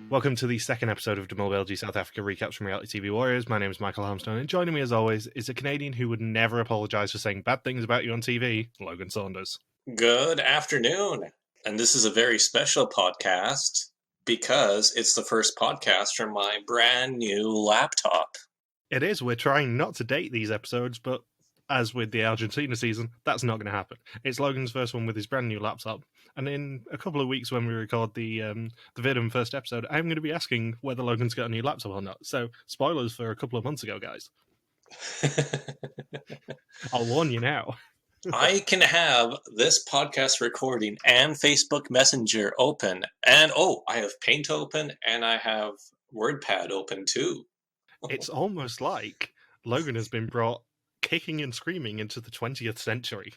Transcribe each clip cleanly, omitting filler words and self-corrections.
Welcome to the second episode of the Mol Belgie South Africa recaps from Reality TV Warriors. My name is Michael Harmstone, and joining me as always is a Canadian who would never apologise for saying bad things about you on TV, Logan Saunders. Good afternoon. And this is a very special podcast because it's the first podcast from my brand new laptop. It is. We're trying not to date these episodes, but as with the Argentina season, that's not going to happen. It's Logan's first one with his brand new laptop, and in a couple of weeks when we record the Vidum first episode, I'm going to be asking whether Logan's got a new laptop or not. So, spoilers for a couple of months ago, guys. I'll warn you now. I can have this podcast recording and Facebook Messenger open, and I have Paint open, and I have WordPad open too. It's almost like Logan has been brought kicking and screaming into the 20th century.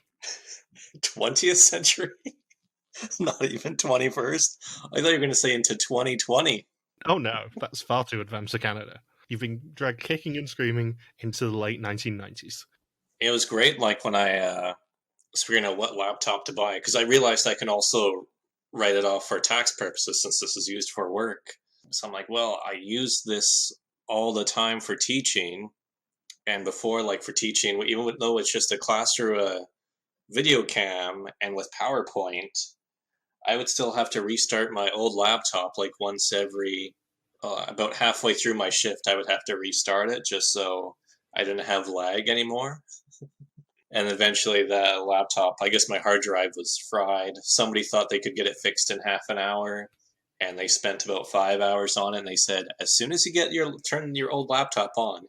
20th century? Not even 21st? I thought you were going to say into 2020. Oh no, that's far too advanced for Canada. You've been dragged kicking and screaming into the late 1990s. It was great, like when I was figuring out what laptop to buy, because I realized I can also write it off for tax purposes since this is used for work. So I'm like, well, I use this all the time for teaching. And before, like for teaching, even though it's just a class through a video cam and with PowerPoint, I would still have to restart my old laptop like once every, about halfway through my shift, I would have to restart it just so I didn't have lag anymore. And eventually the laptop, I guess my hard drive was fried. Somebody thought they could get it fixed in half an hour, and they spent about 5 hours on it, and they said, as soon as you turn your old laptop on,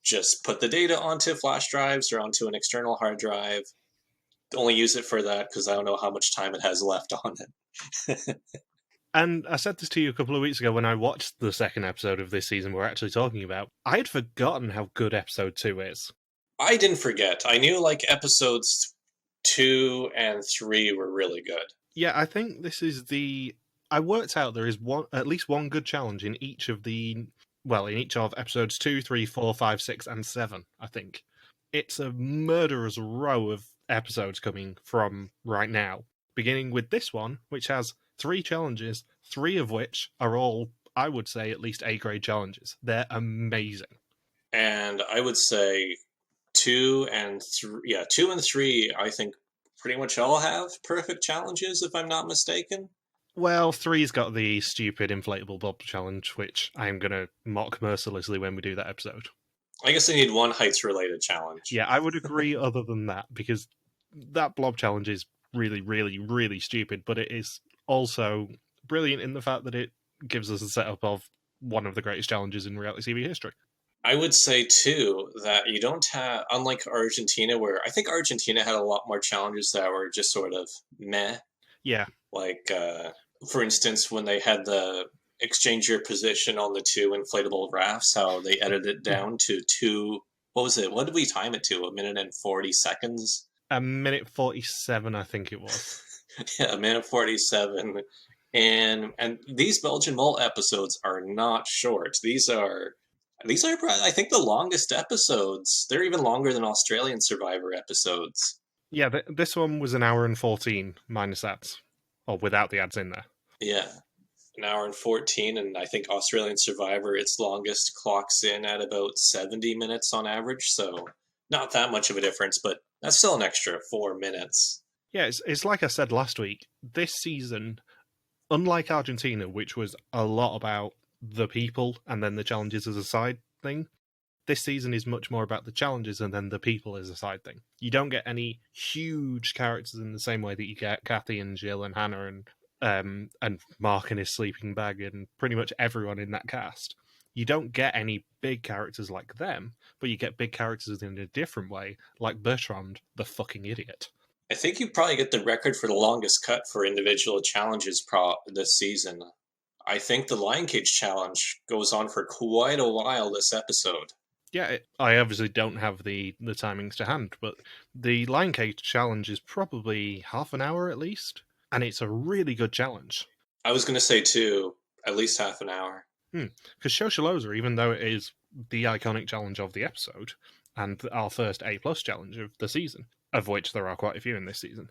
just put the data onto flash drives or onto an external hard drive. Only use it for that because I don't know how much time it has left on it. And I said this to you a couple of weeks ago when I watched the second episode of this season we're actually talking about. I had forgotten how good episode 2 is. I didn't forget. I knew like episodes 2 and 3 were really good. Yeah, I think this is I worked out there is at least one good challenge in each of episodes 2, 3, 4, 5, 6, and 7, I think. It's a murderer's row of episodes coming from right now, beginning with this one, which has 3 challenges, 3 of which are all, I would say, at least A-grade challenges. They're amazing. And I would say 2 and 3, I think pretty much all have perfect challenges, if I'm not mistaken. Well, 3's got the stupid inflatable blob challenge, which I'm going to mock mercilessly when we do that episode. I guess they need one heights-related challenge. Yeah, I would agree other than that, because that blob challenge is really, really, really stupid, but it is also brilliant in the fact that it gives us a setup of one of the greatest challenges in reality TV history. I would say, too, that you don't have, unlike Argentina, where I think Argentina had a lot more challenges that were just sort of meh. Yeah. Like, for instance, when they had the exchange your position on the 2 inflatable rafts, how they edited it down to 2, what was it? What did we time it to? 1 minute and 40 seconds? 1 minute 47, I think it was. Yeah, 1 minute 47. And these Belgian Mole episodes are not short. These are, I think, the longest episodes. They're even longer than Australian Survivor episodes. Yeah, this one was 1 hour and 14 minus ads, or without the ads in there. Yeah, 1 hour and 14, and I think Australian Survivor, its longest, clocks in at about 70 minutes on average, so not that much of a difference, but that's still an extra 4 minutes. Yeah, it's like I said last week, this season, unlike Argentina, which was a lot about the people and then the challenges as a side thing, this season is much more about the challenges and then the people as a side thing. You don't get any huge characters in the same way that you get Cathy and Jill and Hannah and Mark in his sleeping bag and pretty much everyone in that cast. You don't get any big characters like them, but you get big characters in a different way, like Bertrand, the fucking idiot. I think you probably get the record for the longest cut for individual challenges this season. I think the Lion Cage challenge goes on for quite a while this episode. Yeah, I obviously don't have the timings to hand, but the Lion Cage challenge is probably half an hour at least, and it's a really good challenge. I was going to say, too, at least half an hour. Because Shosholoza, even though it is the iconic challenge of the episode, and our first A+ challenge of the season, of which there are quite a few in this season,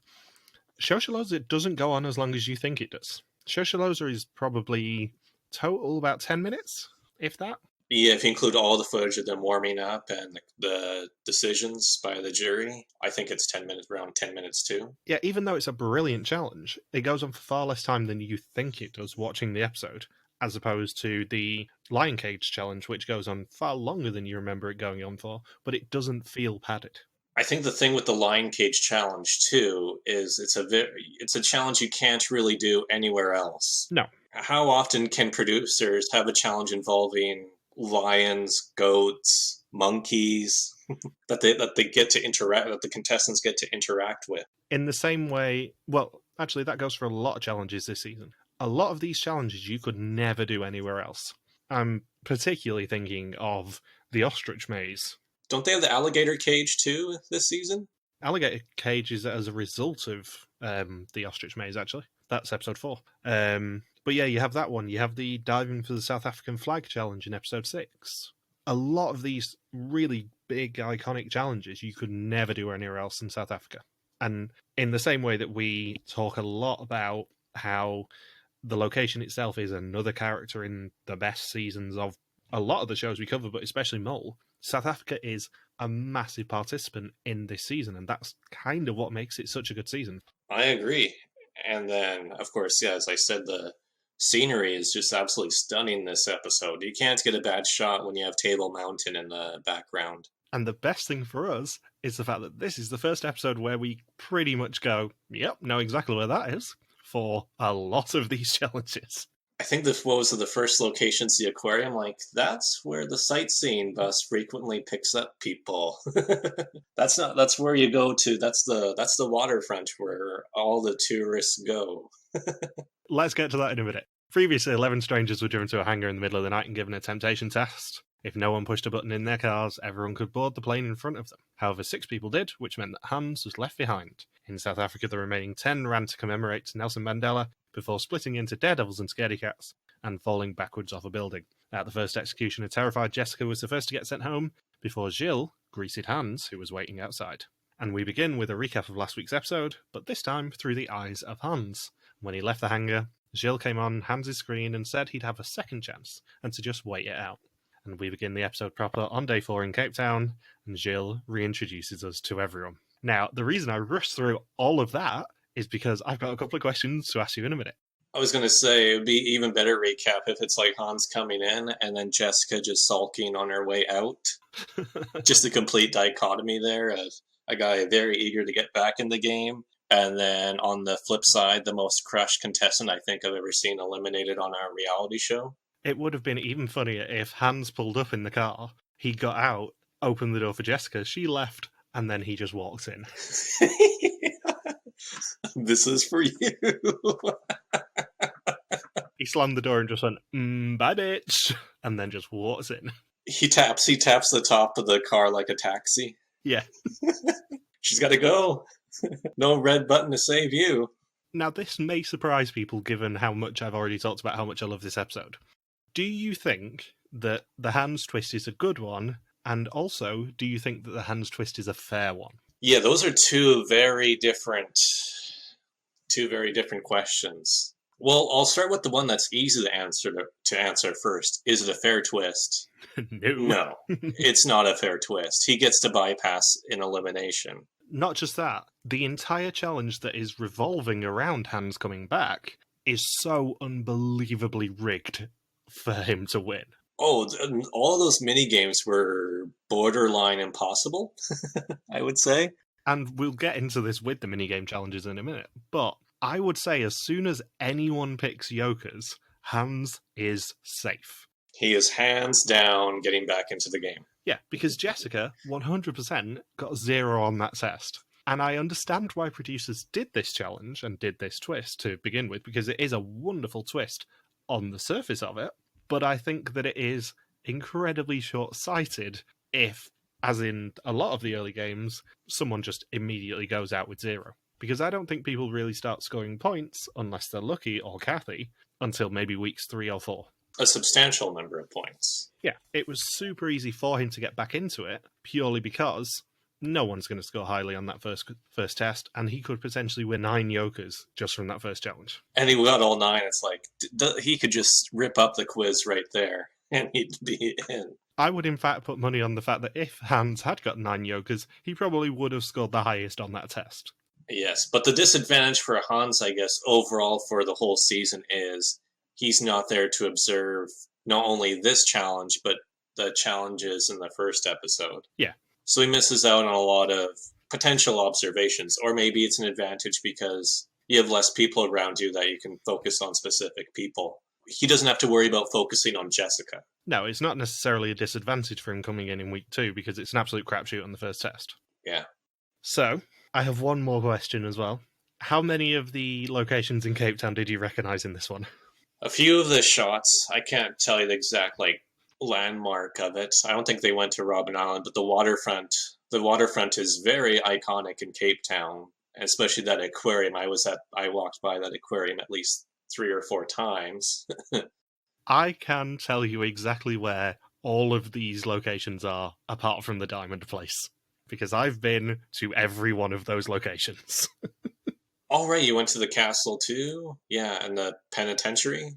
Shosholoza doesn't go on as long as you think it does. Shosholoza is probably total about 10 minutes, if that. Yeah, if you include all the footage of them warming up and the decisions by the jury, I think it's 10 minutes, around 10 minutes too. Yeah, even though it's a brilliant challenge, it goes on for far less time than you think it does watching the episode, as opposed to the Lion Cage challenge, which goes on far longer than you remember it going on for, but it doesn't feel padded. I think the thing with the Lion Cage challenge too is it's a challenge you can't really do anywhere else. No. How often can producers have a challenge involving lions, goats, monkeys that they get to interact, that the contestants get to interact with? In the same way, well, actually, that goes for a lot of challenges this season. A lot of these challenges you could never do anywhere else. I'm particularly thinking of the ostrich maze. Don't they have the alligator cage too this season? Alligator cage is as a result of the ostrich maze, actually. That's episode 4. But yeah, you have that one. You have the diving for the South African flag challenge in episode 6. A lot of these really big, iconic challenges you could never do anywhere else in South Africa. And in the same way that we talk a lot about how the location itself is another character in the best seasons of a lot of the shows we cover, but especially Mole, South Africa is a massive participant in this season, and that's kind of what makes it such a good season. I agree. And then, of course, yeah, as I said, the scenery is just absolutely stunning this episode. You can't get a bad shot when you have Table Mountain in the background. And the best thing for us is the fact that this is the first episode where we pretty much go, yep, know exactly where that is, for a lot of these challenges. I think what was the first location's the aquarium. Like, that's where the sightseeing bus frequently picks up people. That's where you go to. That's the waterfront where all the tourists go. Let's get to that in a minute. Previously, 11 strangers were driven to a hangar in the middle of the night and given a temptation test. If no one pushed a button in their cars, everyone could board the plane in front of them. However, 6 people did, which meant that Hans was left behind. In South Africa, the remaining 10 ran to commemorate Nelson Mandela before splitting into daredevils and scaredy cats and falling backwards off a building. At the first execution, a terrified Jessica was the first to get sent home, before Gilles greeted Hans, who was waiting outside. And we begin with a recap of last week's episode, but this time through the eyes of Hans. When he left the hangar, Gilles came on Hans' screen and said he'd have a second chance, and to just wait it out. And we begin the episode proper on day 4 in Cape Town, and Gilles reintroduces us to everyone. Now, the reason I rushed through all of that is because I've got a couple of questions to ask you in a minute. I was going to say, it would be even better recap if it's like Hans coming in and then Jessica just sulking on her way out. Just a complete dichotomy there of a guy very eager to get back in the game. And then on the flip side, the most crushed contestant I think I've ever seen eliminated on our reality show. It would have been even funnier if Hans pulled up in the car, he got out, opened the door for Jessica, she left, and then he just walks in. This is for you. He slammed the door and just went, bye bitch, and then just walks in. He taps the top of the car like a taxi. Yeah. She's got to go. No red button to save you. Now, this may surprise people given how much I've already talked about how much I love this episode. Do you think that the Hans twist is a good one? And also, do you think that the Hans twist is a fair one? Yeah, those are two very different questions. Well, I'll start with the one that's easy to answer first. Is it a fair twist? No, it's not a fair twist. He gets to bypass an elimination. Not just that, the entire challenge that is revolving around Hans coming back is so unbelievably rigged for him to win. Oh, all those mini-games were borderline impossible, I would say. And we'll get into this with the minigame challenges in a minute, but I would say as soon as anyone picks Jokers, Hans is safe. He is hands down getting back into the game. Yeah, because Jessica, 100%, got 0 on that test. And I understand why producers did this challenge and did this twist to begin with, because it is a wonderful twist on the surface of it. But I think that it is incredibly short-sighted if, as in a lot of the early games, someone just immediately goes out with 0. Because I don't think people really start scoring points, unless they're lucky or Cathy, until maybe weeks 3 or 4. A substantial number of points. Yeah, it was super easy for him to get back into it, purely because no one's going to score highly on that first test, and he could potentially win 9 yokers just from that first challenge. And he got all 9. It's like, he could just rip up the quiz right there, and he'd be in. I would, in fact, put money on the fact that if Hans had got 9 yokers, he probably would have scored the highest on that test. Yes, but the disadvantage for Hans, I guess, overall for the whole season is he's not there to observe not only this challenge, but the challenges in the first episode. Yeah. So he misses out on a lot of potential observations, or maybe it's an advantage because you have less people around you that you can focus on specific people. He doesn't have to worry about focusing on Jessica. No, it's not necessarily a disadvantage for him coming in week 2 because it's an absolute crapshoot on the first test. Yeah. So, I have one more question as well. How many of the locations in Cape Town did you recognise in this one? A few of the shots, I can't tell you the exact landmark of it. I don't think they went to Robben Island, but the waterfront is very iconic in Cape Town, especially that aquarium. I walked by that aquarium at least 3 or 4 times. I can tell you exactly where all of these locations are, apart from the Diamond Place, because I've been to every one of those locations. Oh, right, you went to the castle too? Yeah, and the penitentiary?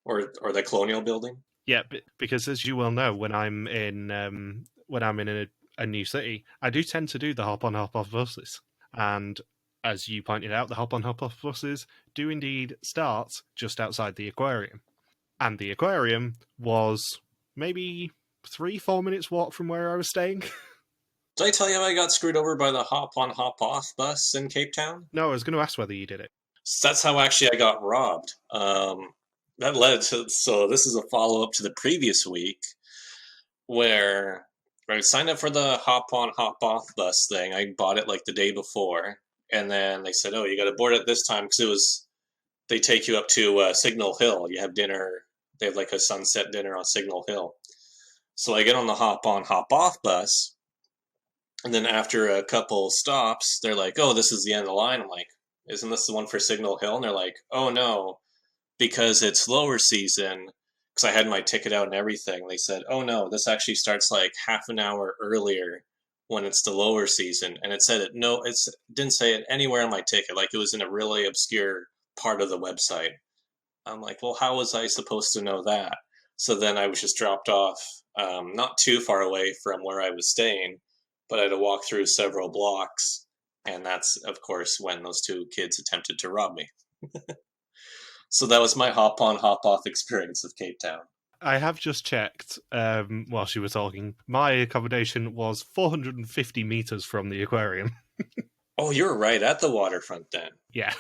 Or the colonial building? Yeah, because as you well know, when I'm in a new city, I do tend to do the hop-on, hop-off buses. And as you pointed out, the hop-on, hop-off buses do indeed start just outside the aquarium. And the aquarium was maybe 3-4 minutes walk from where I was staying. Did I tell you I got screwed over by the hop-on, hop-off bus in Cape Town? No, I was going to ask whether you did it. So that's how actually I got robbed. That led to... So this is a follow-up to the previous week, where I signed up for the hop-on, hop-off bus thing. I bought it the day before. And then they said, oh, you got to board it this time, because they take you up to Signal Hill. You have dinner. They have a sunset dinner on Signal Hill. So I get on the hop-on, hop-off bus. And then after a couple stops, they're like, oh, this is the end of the line. I'm like, isn't this the one for Signal Hill? And they're like, oh, no, because it's lower season, because I had my ticket out and everything. They said, oh, no, this actually starts half an hour earlier when it's the lower season. And it said it. No, it didn't say it anywhere on my ticket. It was in a really obscure part of the website. I'm like, well, how was I supposed to know that? So then I was just dropped off not too far away from where I was staying, but I had to walk through several blocks, and that's, of course, when those 2 kids attempted to rob me. So that was my hop-on, hop-off experience of Cape Town. I have just checked while she was talking. My accommodation was 450 metres from the aquarium. Oh, you're right, at the waterfront then. Yeah.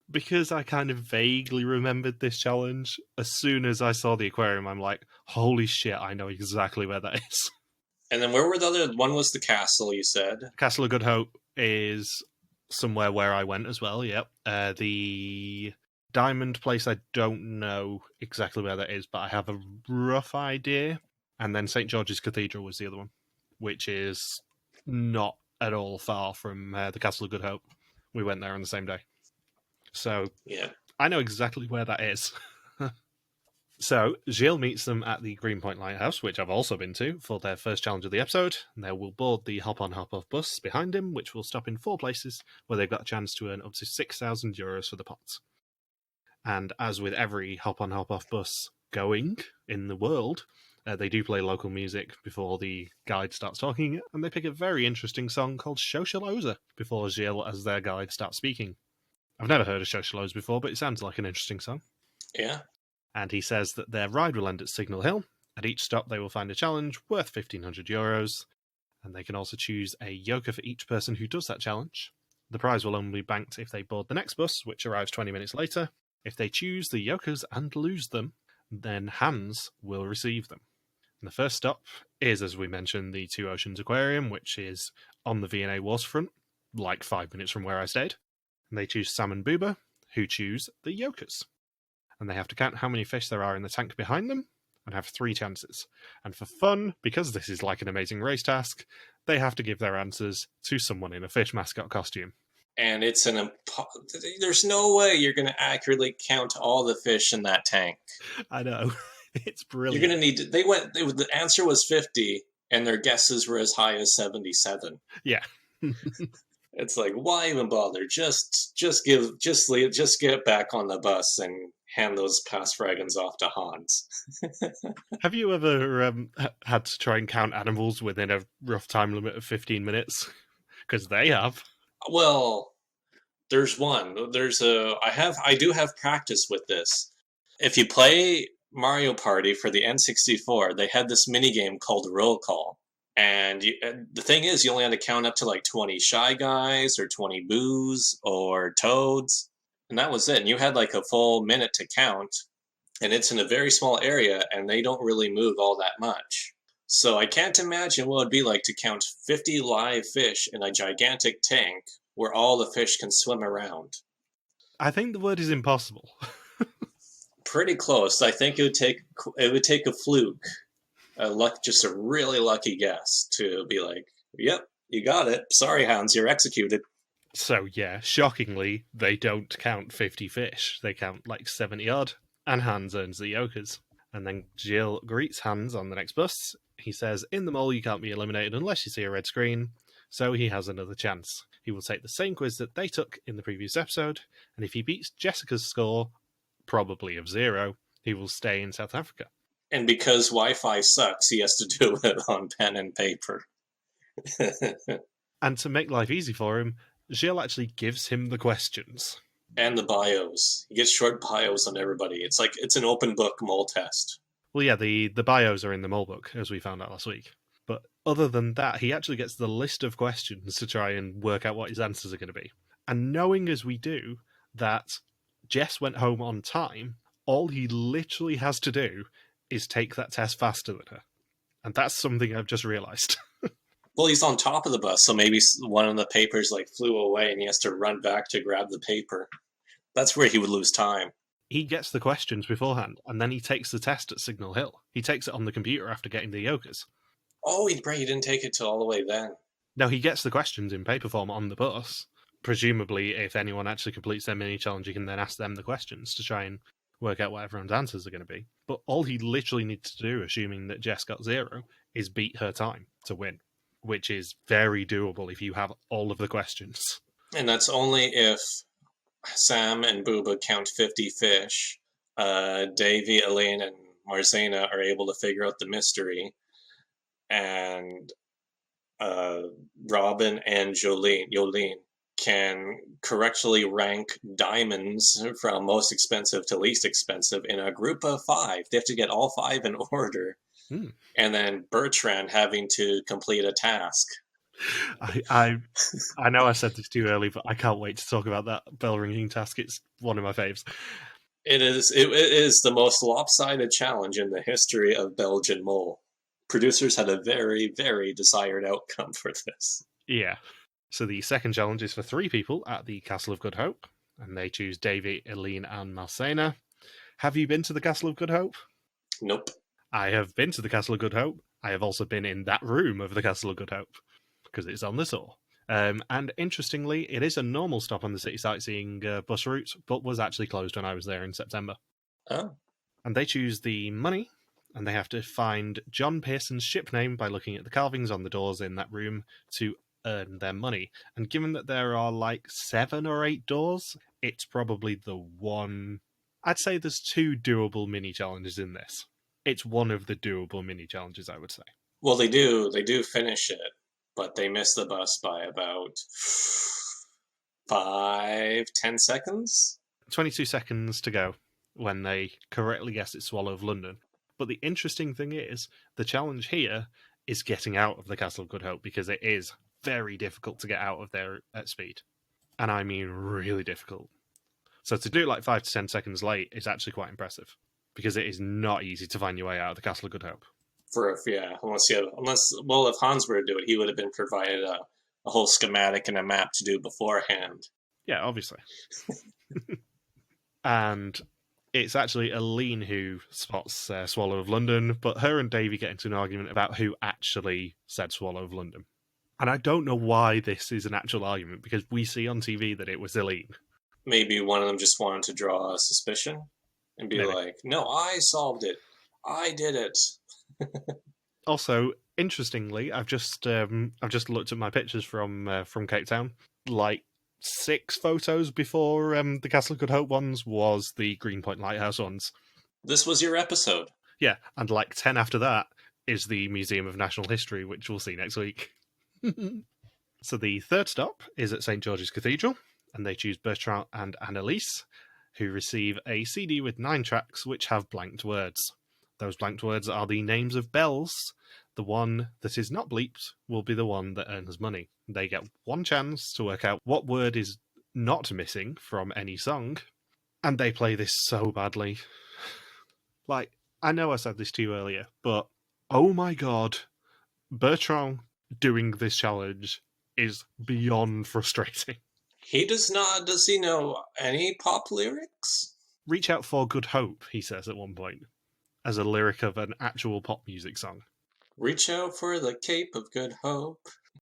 Because I kind of vaguely remembered this challenge, as soon as I saw the aquarium, I'm like, holy shit, I know exactly where that is. And then where were the other... One was the castle, you said? Castle of Good Hope is somewhere where I went as well, yep. The Diamond Place, I don't know exactly where that is, but I have a rough idea. And then St. George's Cathedral was the other one, which is not at all far from the Castle of Good Hope. We went there on the same day. So, yeah, I know exactly where that is. So, Gilles meets them at the Greenpoint Lighthouse, which I've also been to, for their first challenge of the episode. They will board the hop-on, hop-off bus behind him, which will stop in 4 places, where they've got a chance to earn up to €6,000 for the pot. And as with every hop-on, hop-off bus going in the world, they do play local music before the guide starts talking, and they pick a very interesting song called Socialoza before Gilles, as their guide, starts speaking. I've never heard of Socialoza before, but it sounds like an interesting song. Yeah. And he says that their ride will end at Signal Hill. At each stop, they will find a challenge worth €1,500, and they can also choose a yoker for each person who does that challenge. The prize will only be banked if they board the next bus, which arrives 20 minutes later. If they choose the yokers and lose them, then Hans will receive them. And the first stop is, as we mentioned, the Two Oceans Aquarium, which is on the V&A waterfront, 5 minutes from where I stayed. And they choose Sam and Booba, who choose the yokers. And they have to count how many fish there are in the tank behind them, and have 3 chances. And for fun, because this is like an amazing race task, they have to give their answers to someone in a fish mascot costume. And it's there's no way you're going to accurately count all the fish in that tank. I know. It's brilliant. You're going to need... The answer was 50, and their guesses were as high as 77. Yeah. It's like, why even bother? Just get back on the bus and hand those past fragons off to Hans. Have you ever had to try and count animals within a rough time limit of 15 minutes? Because they have. Well, there's one. I do have practice with this. If you play Mario Party for the N64, they had this mini game called Roll Call. And the thing is, you only had to count up to like 20 Shy Guys or 20 Boos or Toads. And that was it. And you had like a full minute to count. And it's in a very small area, and they don't really move all that much. So I can't imagine what it would be like to count 50 live fish in a gigantic tank where all the fish can swim around. I think the word is impossible. Pretty close. I think it would take a fluke, just a really lucky guess to be like, "Yep, you got it. Sorry, Hans, you're executed." So yeah, shockingly, they don't count 50 fish. They count like 70 odd, and Hans earns the Jokers. And then Jill greets Hans on the next bus. He says, "In the mole, you can't be eliminated unless you see a red screen." So he has another chance. He will take the same quiz that they took in the previous episode, and if he beats Jessica's score, probably of 0, he will stay in South Africa. And because Wi-Fi sucks, he has to do it on pen and paper. And to make life easy for him, Jill actually gives him the questions. And the bios. He gets short bios on everybody. It's an open book mole test. Well, yeah, the bios are in the mole book, as we found out last week. But other than that, he actually gets the list of questions to try and work out what his answers are going to be. And knowing as we do that Jess went home on time, all he literally has to do is take that test faster than her. And that's something I've just realised. Well, he's on top of the bus, so maybe one of the papers flew away and he has to run back to grab the paper. That's where he would lose time. He gets the questions beforehand, and then he takes the test at Signal Hill. He takes it on the computer after getting the Jokers. Oh, he didn't take it till all the way then. No, he gets the questions in paper form on the bus. Presumably, if anyone actually completes their mini challenge, you can then ask them the questions to try and work out what everyone's answers are going to be. But all he literally needs to do, assuming that Jess got 0, is beat her time to win, which is very doable if you have all of the questions. And that's only if Sam and Booba count 50 fish, Davy, Elaine, and Marzena are able to figure out the mystery, and Robin and Jolene can correctly rank diamonds from most expensive to least expensive in a group of 5. They have to get all 5 in order. And then Bertrand having to complete a task. I know I said this too early, but I can't wait to talk about that bell ringing task. It's one of my faves. It is the most lopsided challenge in the history of Belgian Mole. Producers had a very, very desired outcome for this. Yeah. So the second challenge is for 3 people at the Castle of Good Hope, and they choose Davy, Eileen, and Marcena. Have you been to the Castle of Good Hope? Nope. I have been to the Castle of Good Hope. I have also been in that room of the Castle of Good Hope, because it's on the Soar. And interestingly, it is a normal stop on the city sightseeing bus route, but was actually closed when I was there in September. Oh. And they choose the money, and they have to find John Pearson's ship name by looking at the carvings on the doors in that room to earn their money. And given that there are 7 or 8 doors, it's probably the one... I'd say there's 2 doable mini challenges in this. It's one of the doable mini challenges, I would say. Well, they do finish it, but they miss the bus by about 5-10 seconds? 22 seconds to go when they correctly guess it's Swallow of London. But the interesting thing is, the challenge here is getting out of the Castle of Good Hope, because it is very difficult to get out of there at speed. And I mean really difficult. So to do it 5 to 10 seconds late is actually quite impressive, because it is not easy to find your way out of the Castle of Good Hope. If Hans were to do it, he would have been provided a whole schematic and a map to do beforehand. Yeah, obviously. And it's actually Eileen who spots Swallow of London, but her and Davy get into an argument about who actually said Swallow of London. And I don't know why this is an actual argument, because we see on TV that it was Eileen. Maybe one of them just wanted to draw a suspicion and be like, no, I solved it. I did it. Also, Interestingly, I've just looked at my pictures from Cape Town. Like 6 photos before the Castle Good Hope ones was the Greenpoint Lighthouse ones. This was your episode. Yeah, and like 10 after that is the Museum of National History, which we'll see next week. So the third stop is at St. George's Cathedral, and they choose Bertrand and Annalise, who receive a CD with 9 tracks which have blanked words. Those blanked words are the names of bells. The one that is not bleeped will be the one that earns money. They get one chance to work out what word is not missing from any song, and they play this so badly. Like, I know I said this to you earlier, but oh my god, Bertrand doing this challenge is beyond frustrating. Does he know any pop lyrics? Reach out for good hope, he says at one point, as a lyric of an actual pop music song. Reach out for the Cape of Good Hope.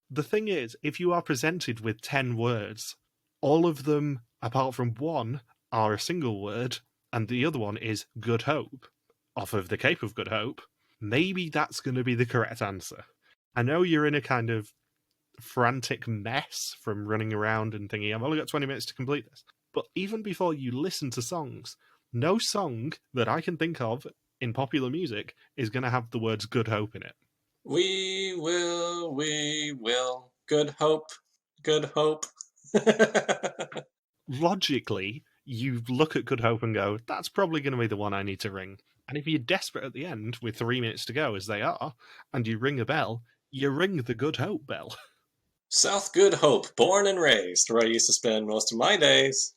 The thing is, if you are presented with 10 words, all of them, apart from one, are a single word, and the other one is good hope, off of the Cape of Good Hope, maybe that's going to be the correct answer. I know you're in a kind of frantic mess from running around and thinking, I've only got 20 minutes to complete this. But even before you listen to songs, no song that I can think of in popular music is going to have the words good hope in it. We will. Good hope. Good hope. Logically, you look at good hope and go, that's probably going to be the one I need to ring. And if you're desperate at the end with 3 minutes to go, as they are, and you ring a bell, you ring the good hope bell. South Good Hope, born and raised, where I used to spend most of my days.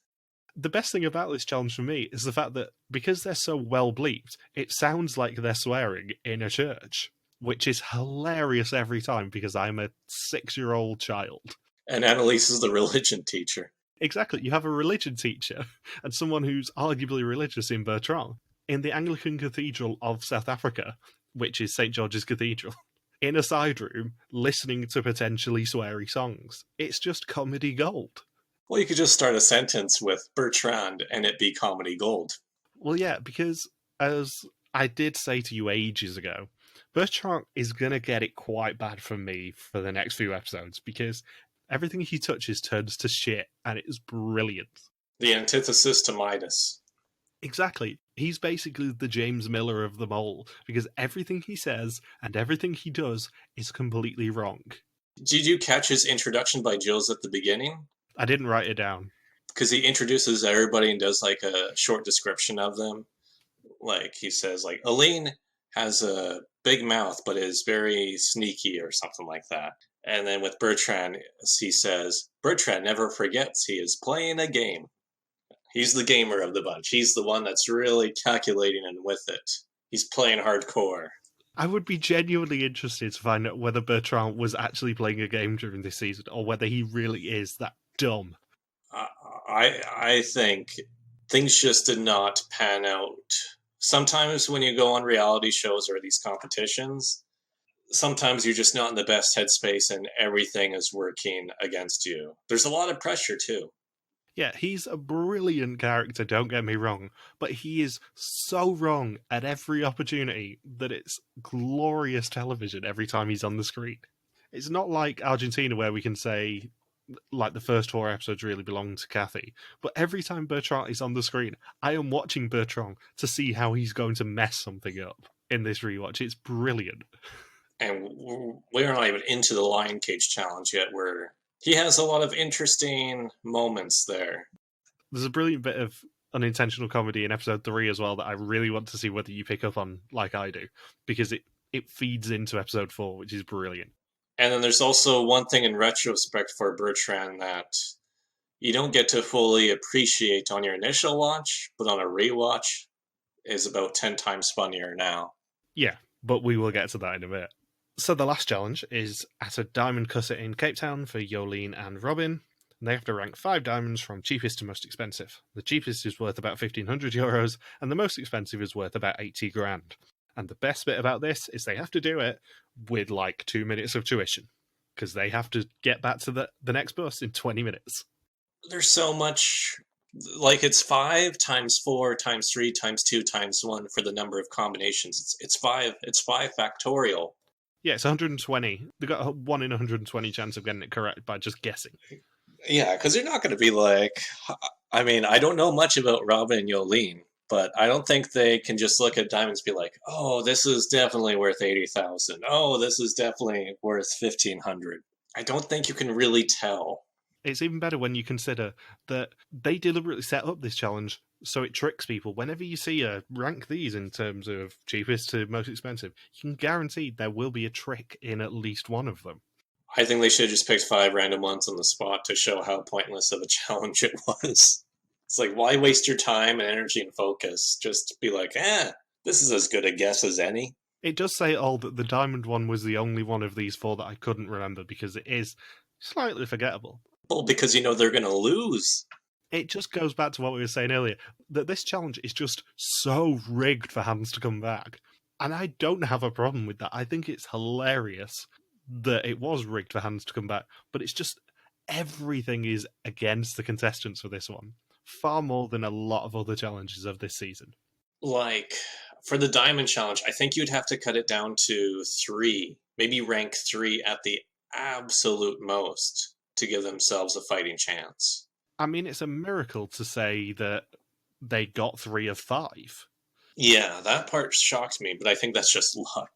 The best thing about this challenge for me is the fact that because they're so well bleeped, it sounds like they're swearing in a church, which is hilarious every time because I'm a 6-year-old child. And Annalise is the religion teacher. Exactly. You have a religion teacher and someone who's arguably religious in Bertrand in the Anglican Cathedral of South Africa, which is St. George's Cathedral, in a side room listening to potentially sweary songs. It's just comedy gold. Well, you could just start a sentence with Bertrand and it be comedy gold. Well, yeah, because as I did say to you ages ago, Bertrand is going to get it quite bad from me for the next few episodes because everything he touches turns to shit and it is brilliant. The antithesis to Midas. Exactly. He's basically the James Miller of the Mole because everything he says and everything he does is completely wrong. Did you catch his introduction by Jules at the beginning? I didn't write it down. Because he introduces everybody and does like a short description of them. Like he says, like, Aline has a big mouth but is very sneaky or something like that. And then with Bertrand, he says, Bertrand never forgets he is playing a game. He's the gamer of the bunch. He's the one that's really calculating and with it. He's playing hardcore. I would be genuinely interested to find out whether Bertrand was actually playing a game during this season or whether he really is that dumb. I think things just did not pan out. Sometimes when you go on reality shows or these competitions, sometimes you're just not in the best headspace and everything is working against you. There's a lot of pressure too. Yeah, he's a brilliant character, don't get me wrong, but he is so wrong at every opportunity that it's glorious television every time he's on the screen. It's not like Argentina where we can say, like, the first 4 episodes really belong to Cathy, but every time Bertrand is on the screen, I am watching Bertrand to see how he's going to mess something up in this rewatch. It's brilliant. And we're not even into the Lion Cage challenge yet, where he has a lot of interesting moments there. There's a brilliant bit of unintentional comedy in episode 3 as well that I really want to see whether you pick up on like I do, because it feeds into episode 4, which is brilliant. And then there's also one thing in retrospect for Bertrand that you don't get to fully appreciate on your initial watch, but on a rewatch is about 10 times funnier now. Yeah, but we will get to that in a bit. So the last challenge is at a diamond cutter in Cape Town for Jolene and Robin. They have to rank 5 diamonds from cheapest to most expensive. The cheapest is worth about €1,500, and the most expensive is worth about 80 grand. And the best bit about this is they have to do it with like 2 minutes of tuition, because they have to get back to the next bus in 20 minutes. There's so much, like it's 5 times 4 times 3 times 2 times 1 for the number of combinations. It's 5 factorial. Yeah, it's 120. They got a 1 in 120 chance of getting it correct by just guessing. Yeah, because they're not going to be like, I mean, I don't know much about Robin and Yolene, but I don't think they can just look at diamonds and be like, oh, this is definitely worth 80,000. Oh, this is definitely worth 1,500. I don't think you can really tell. It's even better when you consider that they deliberately set up this challenge so it tricks people. Whenever you see a rank these in terms of cheapest to most expensive, you can guarantee there will be a trick in at least one of them. I think they should have just picked 5 random ones on the spot to show how pointless of a challenge it was. It's like, why waste your time and energy and focus? Just be like, this is as good a guess as any. It does say all that the diamond one was the only one of these 4 that I couldn't remember because it is slightly forgettable. Well, because you know they're going to lose. It just goes back to what we were saying earlier, that this challenge is just so rigged for Hans to come back. And I don't have a problem with that. I think it's hilarious that it was rigged for Hans to come back, but it's just everything is against the contestants for this one. Far more than a lot of other challenges of this season. Like, for the diamond challenge, I think you'd have to cut it down to 3, maybe rank 3 at the absolute most to give themselves a fighting chance. I mean, it's a miracle to say that they got 3 of 5. Yeah, that part shocks me, but I think that's just luck.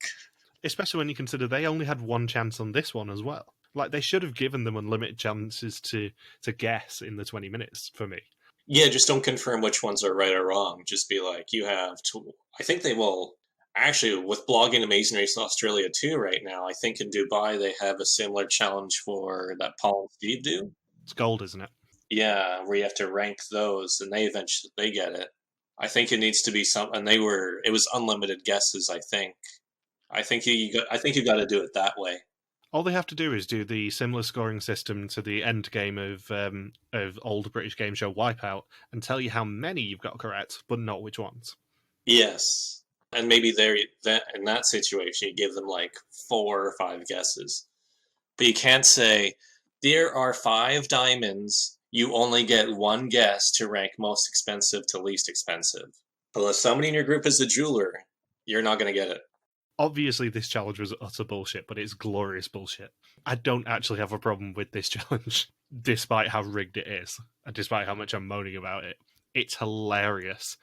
Especially when you consider they only had 1 chance on this one as well. Like, they should have given them unlimited chances to guess in the 20 minutes, for me. Yeah, just don't confirm which ones are right or wrong. Just be like, you have to... I think they will... Actually, with blogging Amazing Race Australia too right now, I think in Dubai they have a similar challenge for that Paul and Steve do. It's gold, isn't it? Yeah, where you have to rank those, and they eventually get it. I think it needs to be some... And it was unlimited guesses, I think. I think you got to do it that way. All they have to do is do the similar scoring system to the end game of old British game show Wipeout and tell you how many you've got correct, but not which ones. Yes. And maybe in that situation, you give them like 4 or 5 guesses. But you can't say, there are 5 diamonds, you only get 1 guess to rank most expensive to least expensive. Unless somebody in your group is a jeweler, you're not going to get it. Obviously, this challenge was utter bullshit, but it's glorious bullshit. I don't actually have a problem with this challenge, despite how rigged it is, and despite how much I'm moaning about it. It's hilarious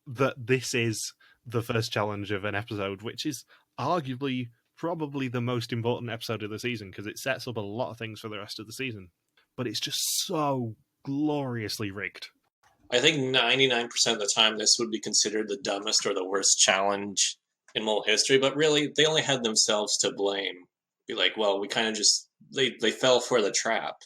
that this is the first challenge of an episode, which is arguably probably the most important episode of the season, because it sets up a lot of things for the rest of the season. But it's just so gloriously rigged. I think 99% of the time this would be considered the dumbest or the worst challenge in Mole history, but really, they only had themselves to blame. Be like, well, we kind of just... They fell for the trap.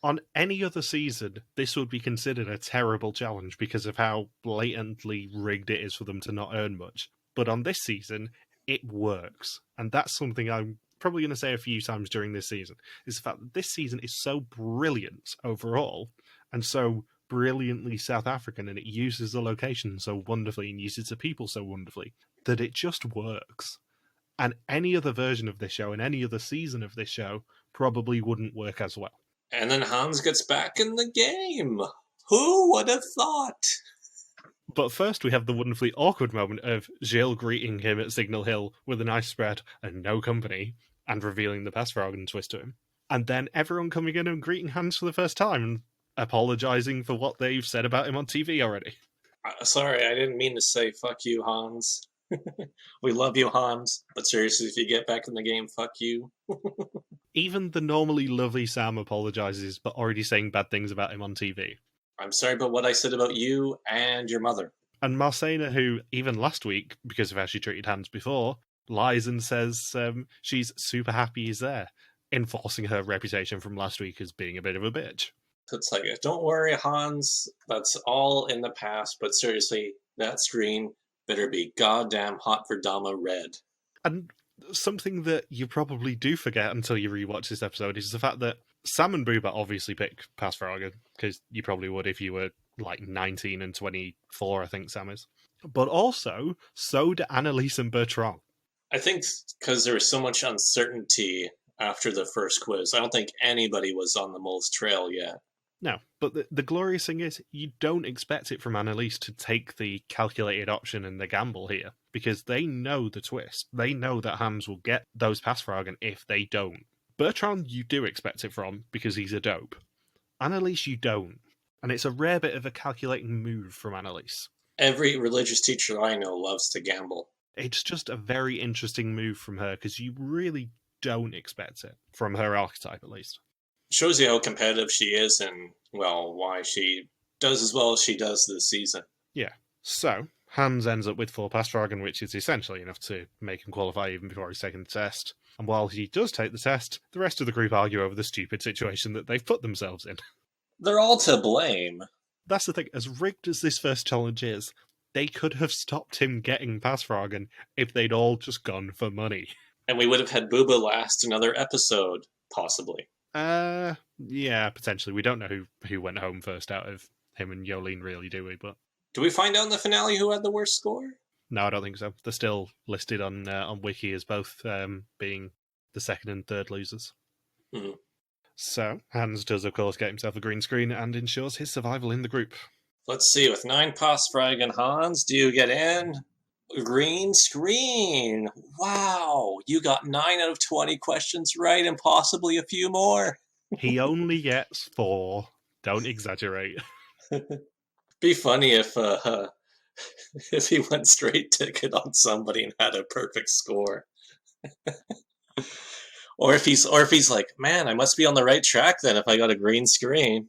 On any other season, this would be considered a terrible challenge because of how blatantly rigged it is for them to not earn much. But on this season, it works. And that's something I'm probably going to say a few times during this season, is the fact that this season is so brilliant overall, and so brilliantly South African, and it uses the location so wonderfully and uses the people so wonderfully, that it just works. And any other version of this show and any other season of this show probably wouldn't work as well. And then Hans gets back in the game. Who would have thought? But first we have the wonderfully awkward moment of Gilles greeting him at Signal Hill with a nice spread and no company, and revealing the Passfragen twist to him. And then everyone coming in and greeting Hans for the first time and apologising for what they've said about him on TV already. Sorry, I didn't mean to say fuck you, Hans. We love you, Hans. But seriously, if you get back in the game, fuck you. Even the normally lovely Sam apologises, but already saying bad things about him on TV. I'm sorry about what I said about you and your mother. And Marcena, who even last week, because of how she treated Hans before, lies and says she's super happy he's there, enforcing her reputation from last week as being a bit of a bitch. It's like, don't worry, Hans, that's all in the past, but seriously, that screen better be goddamn hot for Dama red. And something that you probably do forget until you rewatch this episode is the fact that Sam and Booba obviously pick Passfragen, because you probably would if you were like 19 and 24, I think Sam is. But also, so do Annalise and Bertrand. I think because there was so much uncertainty after the first quiz, I don't think anybody was on the mole's trail yet. No, but the glorious thing is, you don't expect it from Annalise to take the calculated option and the gamble here. because they know the twist. They know that Hans will get those Passfragen if they don't. Bertrand, you do expect it from, because he's a dope. Annalise, you don't. And it's a rare bit of a calculating move from Annalise. Every religious teacher I know loves to gamble. It's just a very interesting move from her, because you really don't expect it, from her archetype at least. Shows you how competitive she is and, well, why she does as well as she does this season. Yeah. So, Hans ends up with 4 Passfragen, which is essentially enough to make him qualify even before he's taken the test. And while he does take the test, the rest of the group argue over the stupid situation that they've put themselves in. They're all to blame. That's the thing, as rigged as this first challenge is, they could have stopped him getting Passfragen if they'd all just gone for money. And we would have had Booba last another episode, possibly. Yeah, potentially. We don't know who went home first out of him and Jolene, really, do we? But do we find out in the finale who had the worst score? No, I don't think so. They're still listed on Wiki as both being the second and third losers. Mm-hmm. So, Hans does, of course, get himself a green screen and ensures his survival in the group. Let's see, with 9 Passfragen, Hans, do you get in? Green screen! Wow! You got 9 out of 20 questions right and possibly a few more. He only gets 4. Don't exaggerate. Be funny if he went straight ticket on somebody and had a perfect score. or if he's like, man, I must be on the right track then if I got a green screen.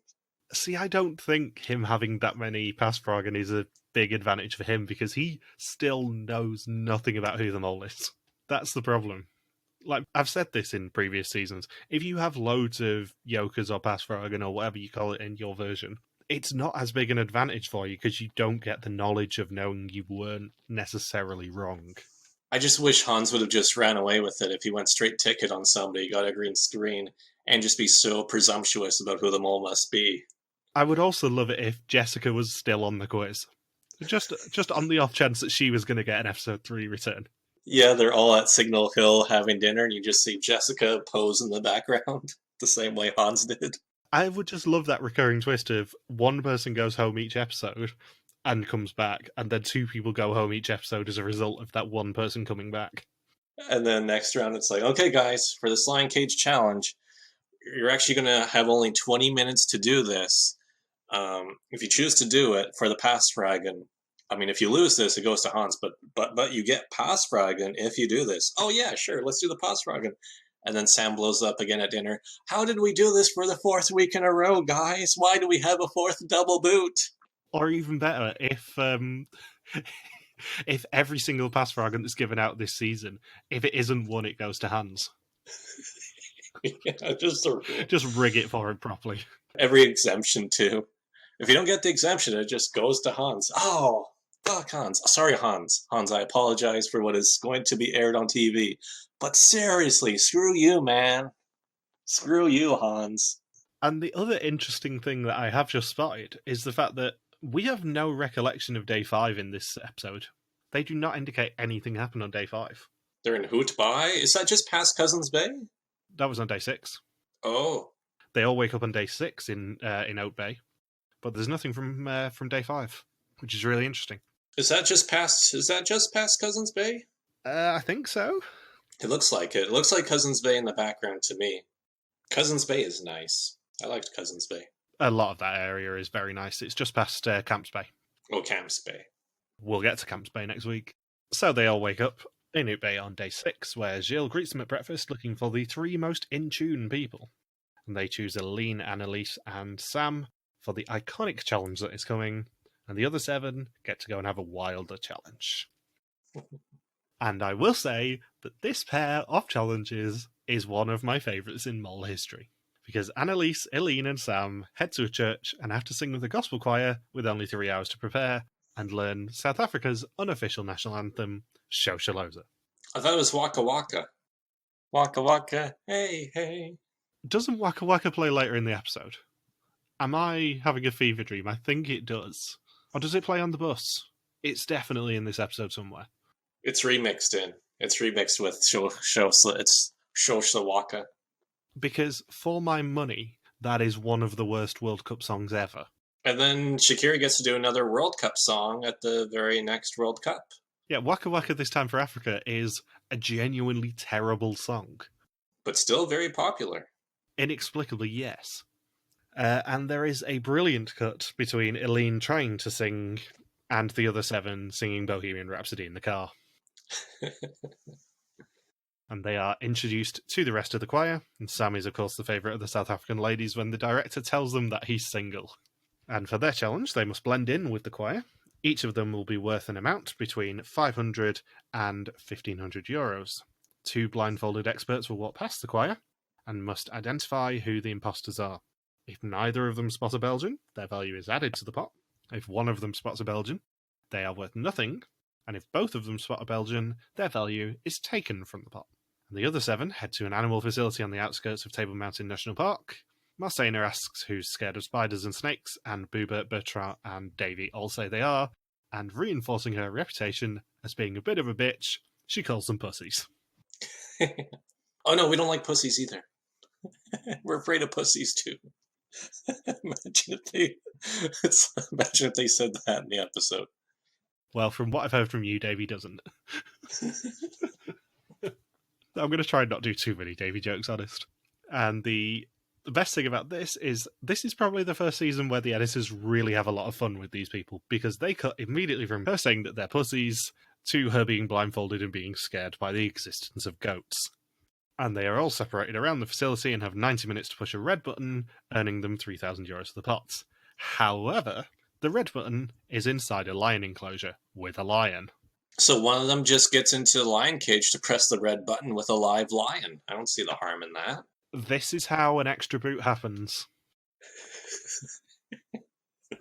See, I don't think him having that many Passfragen is a big advantage for him because he still knows nothing about who the mole is. That's the problem. Like, I've said this in previous seasons. If you have loads of Jokers or Passfragen or whatever you call it in your version, it's not as big an advantage for you because you don't get the knowledge of knowing you weren't necessarily wrong. I just wish Hans would have just ran away with it if he went straight ticket on somebody, got a green screen, and just be so presumptuous about who the mole must be. I would also love it if Jessica was still on the quiz. Just on the off chance that she was going to get an episode 3 return. Yeah, they're all at Signal Hill having dinner, and you just see Jessica pose in the background, the same way Hans did. I would just love that recurring twist of one person goes home each episode and comes back, and then 2 people go home each episode as a result of that one person coming back. And then next round it's like, okay guys, for this Lion Cage challenge, you're actually going to have only 20 minutes to do this. If you choose to do it for the Passfragen, I mean, if you lose this, it goes to Hans, but you get Passfragen if you do this. Oh yeah, sure, let's do the Passfragen. And then Sam blows up again at dinner. How did we do this for the 4th week in a row, guys? Why do we have a 4th double boot? Or even better, if every single Passfragen that's given out this season, if it isn't one, it goes to Hans. Yeah, just rig it for it properly. Every exemption too. If you don't get the exemption, it just goes to Hans. Oh, fuck Hans. Sorry, Hans. Hans, I apologize for what is going to be aired on TV. But seriously, screw you, man. Screw you, Hans. And the other interesting thing that I have just spotted is the fact that we have no recollection of Day 5 in this episode. They do not indicate anything happened on Day 5. They're in Hoot Bay? Is that just past Cousins Bay? That was on Day 6. Oh. They all wake up on Day 6 in Oat Bay. But there's nothing from Day 5, which is really interesting. Is that just past Cousins Bay? I think so. It looks like it. It looks like Cousins Bay in the background to me. Cousins Bay is nice. I liked Cousins Bay. A lot of that area is very nice. It's just past Camps Bay. Oh, Camps Bay. We'll get to Camps Bay next week. So they all wake up in Oat Bay on Day 6, where Gilles greets them at breakfast looking for the 3 most in-tune people. And they choose Aline, Annalise, and Sam for the iconic challenge that is coming, and the other 7 get to go and have a wilder challenge. And I will say that this pair of challenges is one of my favourites in Mole history, because Annalise, Aline, and Sam head to a church and have to sing with the gospel choir with only 3 hours to prepare, and learn South Africa's unofficial national anthem, Shosholoza. I thought it was Waka Waka. Waka Waka, hey, hey. Doesn't Waka Waka play later in the episode? Am I having a fever dream? I think it does. Or does it play on the bus? It's definitely in this episode somewhere. It's remixed in. It's remixed with Shosha Waka. Because for my money, that is one of the worst World Cup songs ever. And then Shakira gets to do another World Cup song at the very next World Cup. Yeah, Waka Waka This Time for Africa is a genuinely terrible song. But still very popular. Inexplicably, yes. And there is a brilliant cut between Eileen trying to sing and the other 7 singing Bohemian Rhapsody in the car. And they are introduced to the rest of the choir, and Sam is, of course, the favourite of the South African ladies when the director tells them that he's single. And for their challenge, they must blend in with the choir. Each of them will be worth an amount between 500 and 1,500 euros. 2 blindfolded experts will walk past the choir and must identify who the imposters are. If neither of them spot a Belgian, their value is added to the pot. If one of them spots a Belgian, they are worth nothing. And if both of them spot a Belgian, their value is taken from the pot. And the other 7 head to an animal facility on the outskirts of Table Mountain National Park. Marcena asks who's scared of spiders and snakes, and Booba, Bertrand, and Davy all say they are, and reinforcing her reputation as being a bit of a bitch, she calls them pussies. Oh no, we don't like pussies either. We're afraid of pussies too. Imagine if they said that in the episode. Well, from what I've heard from you, Davy doesn't. I'm going to try and not do too many Davy jokes, honest. And the best thing about this is probably the first season where the editors really have a lot of fun with these people, because they cut immediately from her saying that they're pussies to her being blindfolded and being scared by the existence of goats. And they are all separated around the facility and have 90 minutes to push a red button, earning them 3,000 euros for the pots. However, the red button is inside a lion enclosure with a lion. So one of them just gets into the lion cage to press the red button with a live lion. I don't see the harm in that. This is how an extra boot happens.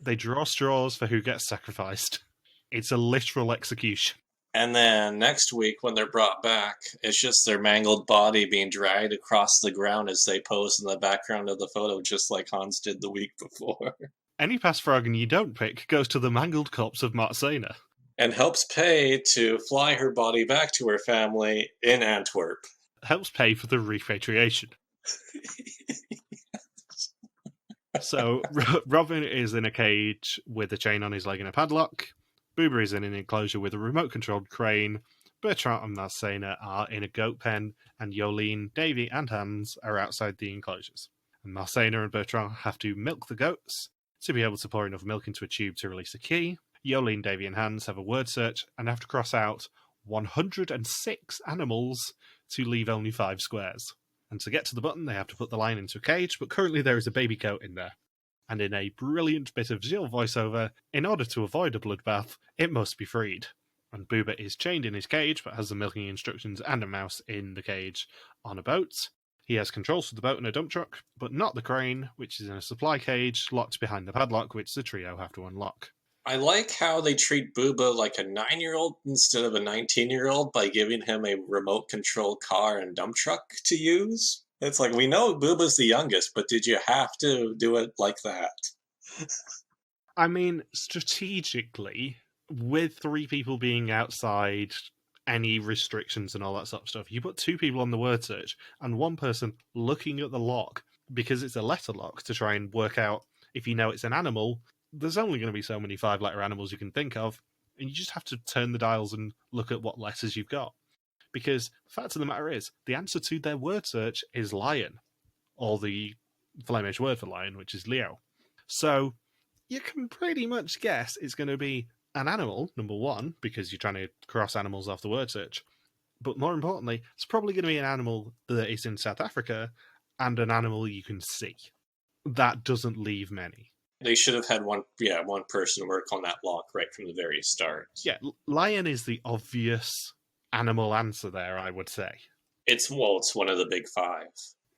They draw straws for who gets sacrificed. It's a literal execution. And then next week, when they're brought back, it's just their mangled body being dragged across the ground as they pose in the background of the photo, just like Hans did the week before. Any past Froggen you don't pick goes to the mangled corpse of Marcena. And helps pay to fly her body back to her family in Antwerp. Helps pay for the repatriation. So, Robin is in a cage with a chain on his leg and a padlock. Boober is in an enclosure with a remote-controlled crane. Bertrand and Marcena are in a goat pen, and Jolene, Davy, and Hans are outside the enclosures. And Marcena and Bertrand have to milk the goats to be able to pour enough milk into a tube to release a key. Jolene, Davy, and Hans have a word search and have to cross out 106 animals to leave only 5 squares. And to get to the button, they have to put the lion into a cage, but currently there is a baby goat in there. And in a brilliant bit of Gilles voiceover, in order to avoid a bloodbath, it must be freed. And Booba is chained in his cage, but has the milking instructions and a mouse in the cage on a boat. He has controls for the boat and a dump truck, but not the crane, which is in a supply cage, locked behind the padlock, which the trio have to unlock. I like how they treat Booba like a 9-year-old instead of a 19-year-old by giving him a remote-controlled car and dump truck to use. It's like, we know Booba's the youngest, but did you have to do it like that? I mean, strategically, with 3 people being outside any restrictions and all that sort of stuff, you put 2 people on the word search and 1 person looking at the lock, because it's a letter lock, to try and work out if you know it's an animal. There's only going to be so many 5-letter animals you can think of, and you just have to turn the dials and look at what letters you've got. Because the fact of the matter is, the answer to their word search is lion, or the Flemish word for lion, which is Leo. So you can pretty much guess it's going to be an animal, number 1, because you're trying to cross animals off the word search. But more importantly, it's probably going to be an animal that is in South Africa, and an animal you can see. That doesn't leave many. They should have had one person work on that lock right from the very start. Yeah, lion is the obvious animal answer there, I would say. It's one of the big 5.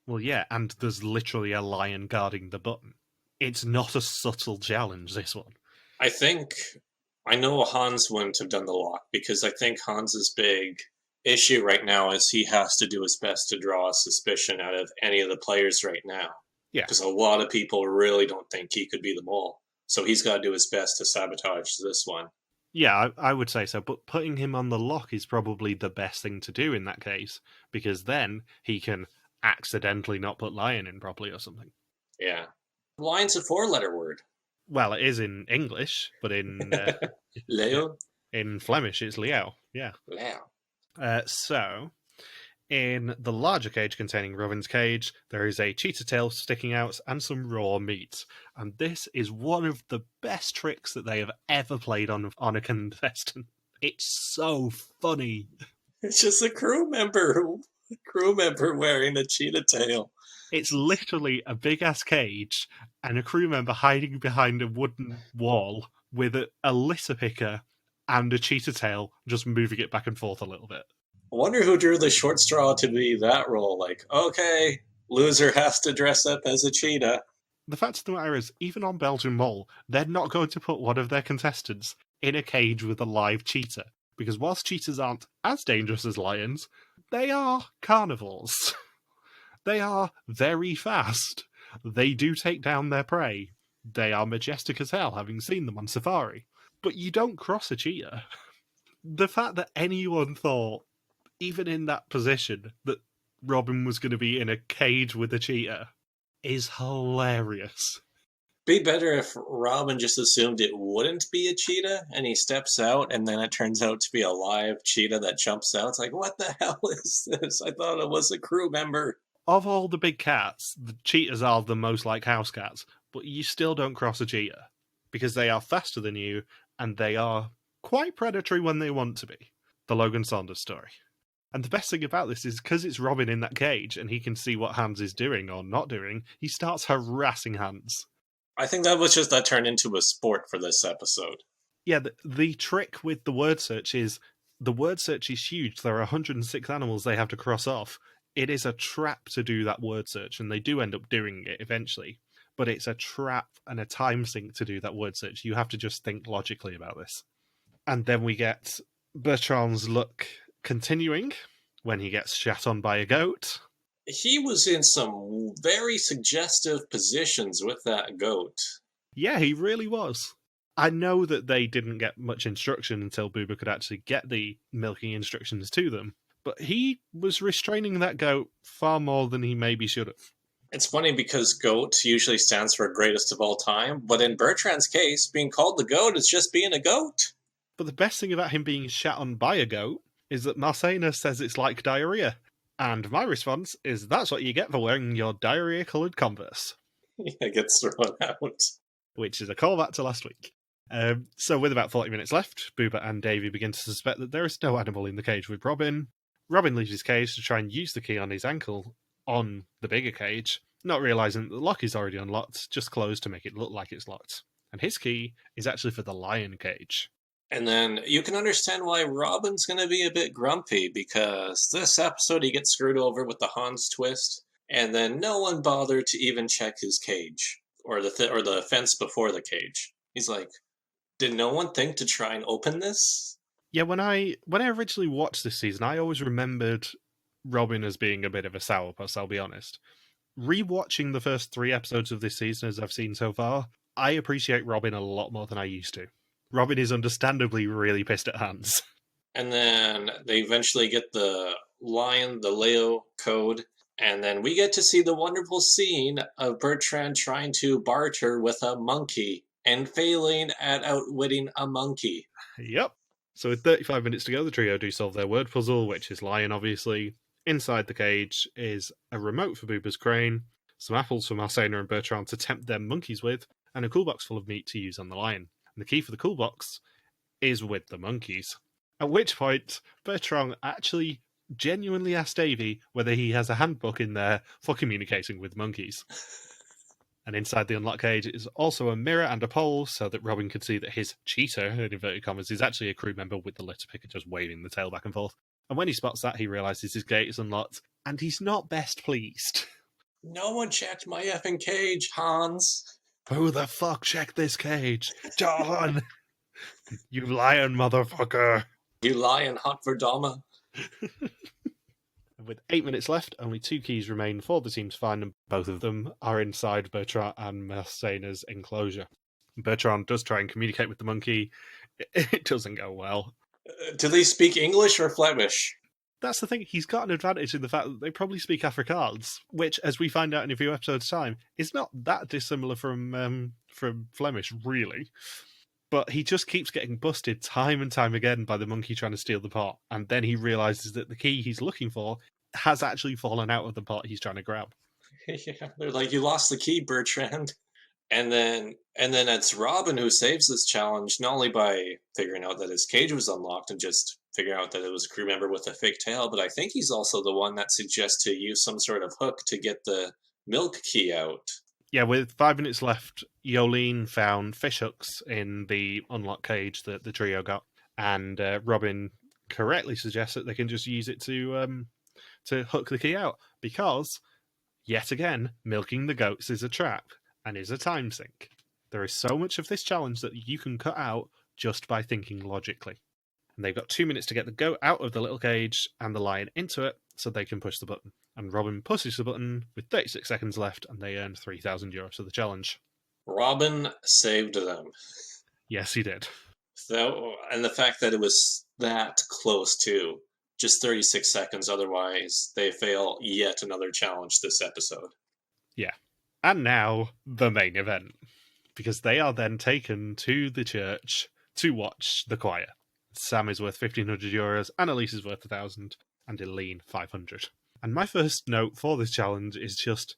Well, yeah, and there's literally a lion guarding the button. It's not a subtle challenge, this one. I know Hans wouldn't have done the lock, because I think Hans's big issue right now is he has to do his best to draw a suspicion out of any of the players right now. Yeah. Because a lot of people really don't think he could be the mole. So he's got to do his best to sabotage this one. Yeah, I would say so. But putting him on the lock is probably the best thing to do in that case, because then he can accidentally not put lion in properly or something. Yeah. Lion's a 4-letter word. Well, it is in English, but in... Leo? In Flemish, it's Leo. Yeah. Wow. So, in the larger cage containing Robin's cage, there is a cheetah tail sticking out and some raw meat. And this is one of the best tricks that they have ever played on a contestant. It's so funny. It's just a crew member wearing a cheetah tail. It's literally a big-ass cage and a crew member hiding behind a wooden wall with a litter picker and a cheetah tail, just moving it back and forth a little bit. I wonder who drew the short straw to be that role. Like, okay, loser has to dress up as a cheetah. The fact of the matter is, even on Belgian Mole, they're not going to put one of their contestants in a cage with a live cheetah. Because whilst cheetahs aren't as dangerous as lions, they are carnivores. They are very fast. They do take down their prey. They are majestic as hell, having seen them on safari. But you don't cross a cheetah. The fact that anyone thought, even in that position, that Robin was going to be in a cage with a cheetah is hilarious. Be better if Robin just assumed it wouldn't be a cheetah, and he steps out, and then it turns out to be a live cheetah that jumps out. It's like, what the hell is this? I thought it was a crew member. Of all the big cats, the cheetahs are the most like house cats, but you still don't cross a cheetah, because they are faster than you, and they are quite predatory when they want to be. The Logan Saunders story. And the best thing about this is because it's Robin in that cage and he can see what Hans is doing or not doing, he starts harassing Hans. I think that turned into a sport for this episode. Yeah, the trick with the word search is huge. There are 106 animals they have to cross off. It is a trap to do that word search, and they do end up doing it eventually. But it's a trap and a time sink to do that word search. You have to just think logically about this. And then we get Bertrand's luck continuing when he gets shat on by a goat. He was in some very suggestive positions with that goat. Yeah, he really was. I know that they didn't get much instruction until Booba could actually get the milking instructions to them, but he was restraining that goat far more than he maybe should have. It's funny because GOAT usually stands for greatest of all time, but in Bertrand's case, being called the GOAT is just being a goat. But the best thing about him being shat on by a goat is that Marcena says it's like diarrhea. And my response is that's what you get for wearing your diarrhea-coloured Converse. Yeah, gets thrown out. Which is a callback to last week. So with about 40 minutes left, Booba and Davy begin to suspect that there is no animal in the cage with Robin. Robin leaves his cage to try and use the key on his ankle on the bigger cage, not realising that the lock is already unlocked, just closed to make it look like it's locked. And his key is actually for the lion cage. And then you can understand why Robin's going to be a bit grumpy, because this episode he gets screwed over with the Hans twist, and then no one bothered to even check his cage, or the fence before the cage. He's like, did no one think to try and open this? Yeah, when I originally watched this season, I always remembered Robin as being a bit of a sourpuss, I'll be honest. Rewatching the first 3 episodes of this season as I've seen so far, I appreciate Robin a lot more than I used to. Robin is understandably really pissed at Hans. And then they eventually get the Leo code, and then we get to see the wonderful scene of Bertrand trying to barter with a monkey and failing at outwitting a monkey. Yep. So with 35 minutes to go, the trio do solve their word puzzle, which is lion, obviously. Inside the cage is a remote for Booba's crane, some apples for Marcena and Bertrand to tempt their monkeys with, and a cool box full of meat to use on the lion. And the key for the cool box is with the monkeys. At which point, Bertrand actually genuinely asked Davy whether he has a handbook in there for communicating with monkeys. And inside the unlocked cage is also a mirror and a pole so that Robin can see that his cheetah, in inverted commas, is actually a crew member with the litter picker just waving the tail back and forth. And when he spots that, he realises his gate is unlocked, and he's not best pleased. No one checked my effing cage, Hans. Who the fuck checked this cage? John! You lion motherfucker! You lion hot for Dama. With 8 minutes left, only 2 keys remain for the team to find, and both of them are inside Bertrand and Marcena's enclosure. Bertrand does try and communicate with the monkey. It doesn't go well. Do they speak English or Flemish? That's the thing, he's got an advantage in the fact that they probably speak Afrikaans, which, as we find out in a few episodes' time, is not that dissimilar from Flemish, really. But he just keeps getting busted time and time again by the monkey trying to steal the pot. And then he realizes that the key he's looking for has actually fallen out of the pot he's trying to grab. Yeah, they're like, you lost the key, Bertrand. And then it's Robin who saves this challenge, not only by figuring out that his cage was unlocked and just figuring out that it was a crew member with a fake tail, but I think he's also the one that suggests to use some sort of hook to get the milk key out. Yeah, with 5 minutes left, Yolene found fish hooks in the unlocked cage that the trio got, and Robin correctly suggests that they can just use it to hook the key out, because, yet again, milking the goats is a trap and is a time sink. There is so much of this challenge that you can cut out just by thinking logically. And they've got 2 minutes to get the goat out of the little cage and the lion into it so they can push the button. And Robin pushes the button with 36 seconds left, and they earned €3,000 for the challenge. Robin saved them. Yes, he did. So, and the fact that it was that close too, just 36 seconds, otherwise they fail yet another challenge this episode. Yeah. And now, the main event. Because they are then taken to the church to watch the choir. Sam is worth €1,500, Annalise is worth 1,000, and Eileen 500. And my first note for this challenge is just,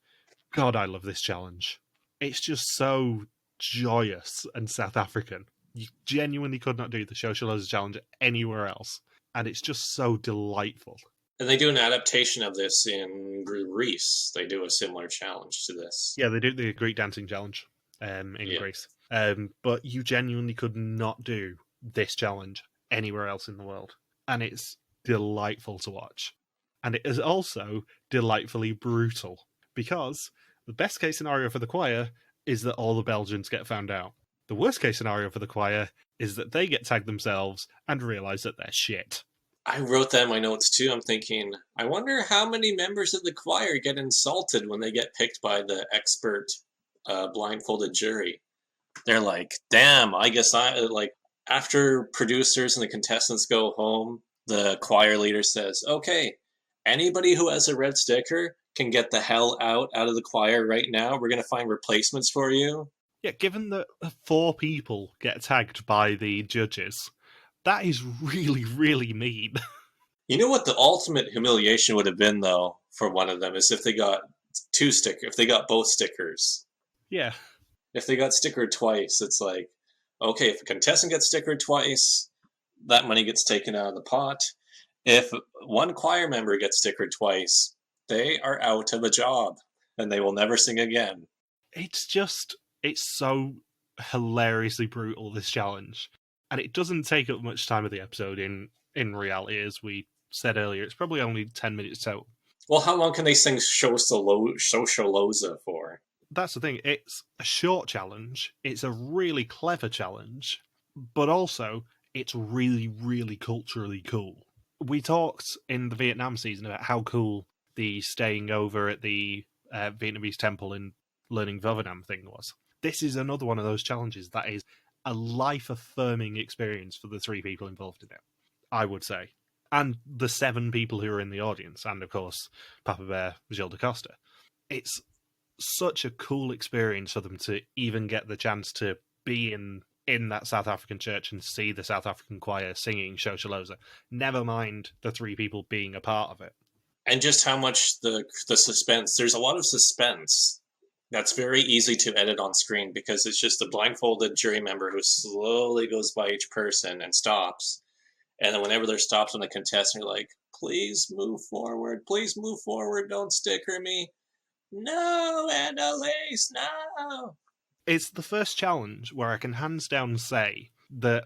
God, I love this challenge. It's just so joyous and South African. You genuinely could not do the Socializer challenge anywhere else. And it's just so delightful. And they do an adaptation of this in Greece. They do a similar challenge to this. Yeah, they do the Greek dancing challenge in Greece. But you genuinely could not do this challenge anywhere else in the world. And it's delightful to watch. And it is also delightfully brutal. Because the best case scenario for the choir is that all the Belgians get found out. The worst case scenario for the choir is that they get tagged themselves and realise that they're shit. I wrote that in my notes too. I'm thinking, I wonder how many members of the choir get insulted when they get picked by the expert blindfolded jury. They're like, damn, I guess after producers and the contestants go home, the choir leader says, okay, anybody who has a red sticker can get the hell out of the choir right now. We're going to find replacements for you. Yeah, given that 4 people get tagged by the judges, that is really, really mean. You know what the ultimate humiliation would have been, though, for one of them, is if they got if they got both stickers. Yeah. If they got stickered twice, it's like, okay, if a contestant gets stickered twice, that money gets taken out of the pot. If one choir member gets stickered twice, they are out of a job, and they will never sing again. It's so hilariously brutal, this challenge. And it doesn't take up much time of the episode in reality, as we said earlier. It's probably only 10 minutes total. Well, how long can they sing Socialoza for? That's the thing. It's a short challenge. It's a really clever challenge. But also, it's really, really culturally cool. We talked in the Vietnam season about how cool the staying over at the Vietnamese temple and learning Vovinam thing was. This is another one of those challenges that is a life-affirming experience for the 3 people involved in it, I would say. And the 7 people who are in the audience, and of course, Papa Bear, Gilles da Costa. It's such a cool experience for them to even get the chance to be in that South African church and see the South African choir singing Socialoza. Never mind the 3 people being a part of it. And just how much the suspense. There's a lot of suspense. That's very easy to edit on screen because it's just a blindfolded jury member who slowly goes by each person and stops. And then whenever they're stopped on the contestant, you're like, please move forward, don't sticker me. No, Annalise, no. It's the first challenge where I can hands down say that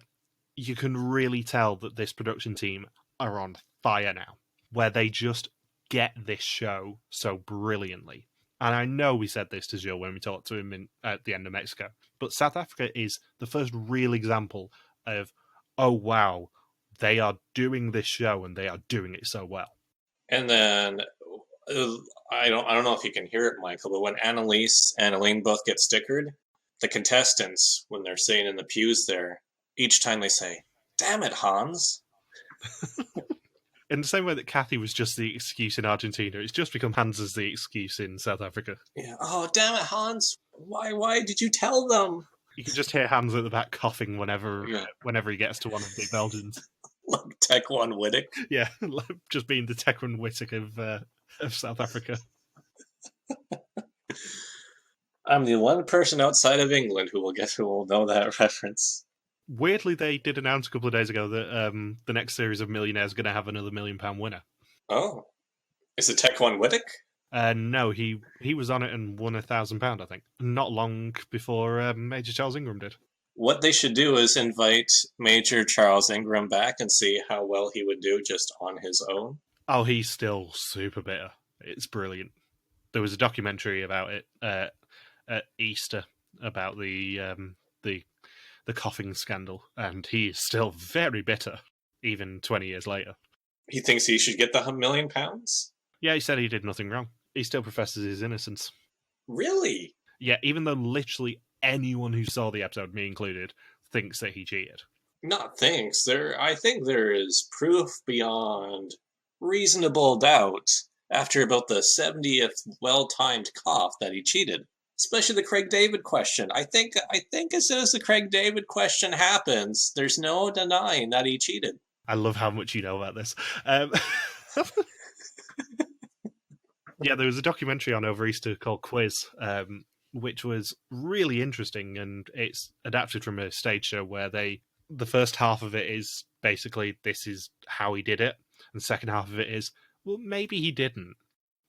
you can really tell that this production team are on fire now, where they just get this show so brilliantly. And I know we said this to Gilles when we talked to him at the end of Mexico, but South Africa is the first real example of, oh wow, they are doing this show and they are doing it so well. And then I don't know if you can hear it, Michael, but when Annalise and Elaine both get stickered, the contestants, when they're sitting in the pews there, each time they say, "Damn it, Hans." In the same way that Cathy was just the excuse in Argentina, it's just become Hans as the excuse in South Africa. Yeah. Oh, damn it, Hans. Why did you tell them? You can just hear Hans at the back coughing whenever Yeah. he gets to one of the Belgians. Like Taekwon Wittek. Yeah, just being the Taekwon Wittek of South Africa. I'm the one person outside of England who will know that reference. Weirdly, they did announce a couple of days ago that the next series of Millionaires is going to have another £1 million winner. Oh. Is it Taekwon Wittek? No, he was on it and won £1,000, I think. Not long before Major Charles Ingram did. What they should do is invite Major Charles Ingram back and see how well he would do just on his own. Oh, he's still super bitter. It's brilliant. There was a documentary about it at Easter about the coughing scandal, and he is still very bitter, even 20 years later. He thinks he should get the £1 million? Yeah, he said he did nothing wrong. He still professes his innocence. Really? Yeah, even though literally anyone who saw the episode, me included, thinks that he cheated. Not thinks. I think there is proof beyond reasonable doubt after about the 70th well-timed cough that he cheated. Especially the Craig David question. I think as soon as the Craig David question happens, there's no denying that he cheated. I love how much you know about this. Yeah, there was a documentary on over Easter called Quiz, which was really interesting, and it's adapted from a stage show where the first half of it is basically this is how he did it, and the second half of it is, well, maybe he didn't.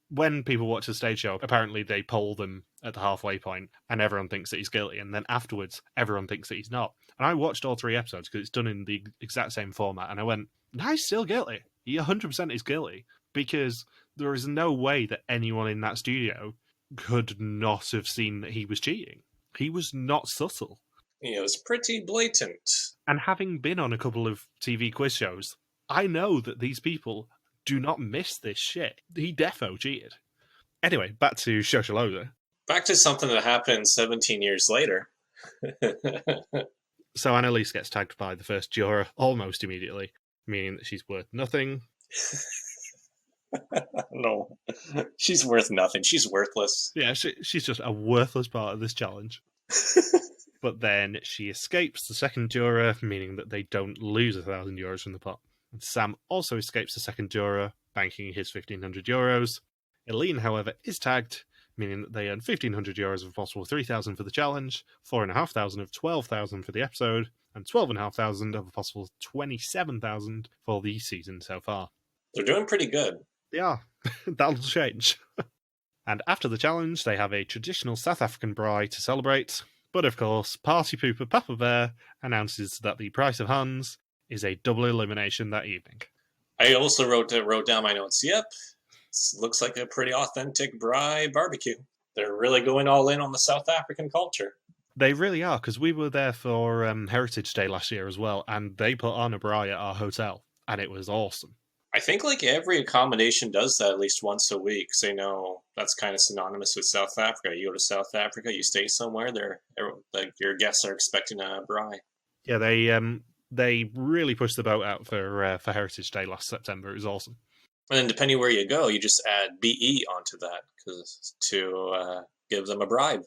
When people watch the stage show, apparently they poll them at the halfway point, and everyone thinks that he's guilty, and then afterwards, everyone thinks that he's not. And I watched all 3 episodes because it's done in the exact same format, and I went, no, he's still guilty. He 100% is guilty, because there is no way that anyone in that studio could not have seen that he was cheating. He was not subtle. It was pretty blatant. And having been on a couple of TV quiz shows, I know that these people do not miss this shit. He defo cheated. Anyway, back to Socioloza. Back to something that happened 17 years later. So Annalise gets tagged by the first juror almost immediately, meaning that she's worth nothing. No, she's worth nothing. She's worthless. Yeah, she's just a worthless part of this challenge. But then she escapes the second juror, meaning that they don't lose €1,000 from the pot. And Sam also escapes the second juror, banking his €1,500. Eileen, however, is tagged, meaning that they earn €1,500 of a possible $3,000 for the challenge, $4,500 of $12,000 for the episode, and $12,500 of a possible $27,000 for the season so far. They're doing pretty good. They are. That'll change. And after the challenge, they have a traditional South African braai to celebrate. But of course, party pooper Papa Bear announces that the price of Hans is a double elimination that evening. I also wrote down my notes. Yep, looks like a pretty authentic braai barbecue. They're really going all in on the South African culture. They really are, because we were there for Heritage Day last year as well, and they put on a braai at our hotel, and it was awesome. I think like every accommodation does that at least once a week. So that's kind of synonymous with South Africa. You go to South Africa, you stay somewhere, your guests are expecting a braai. Yeah, they really pushed the boat out for Heritage Day last September. It was awesome. And then depending where you go, you just add BE onto that to give them a bribe.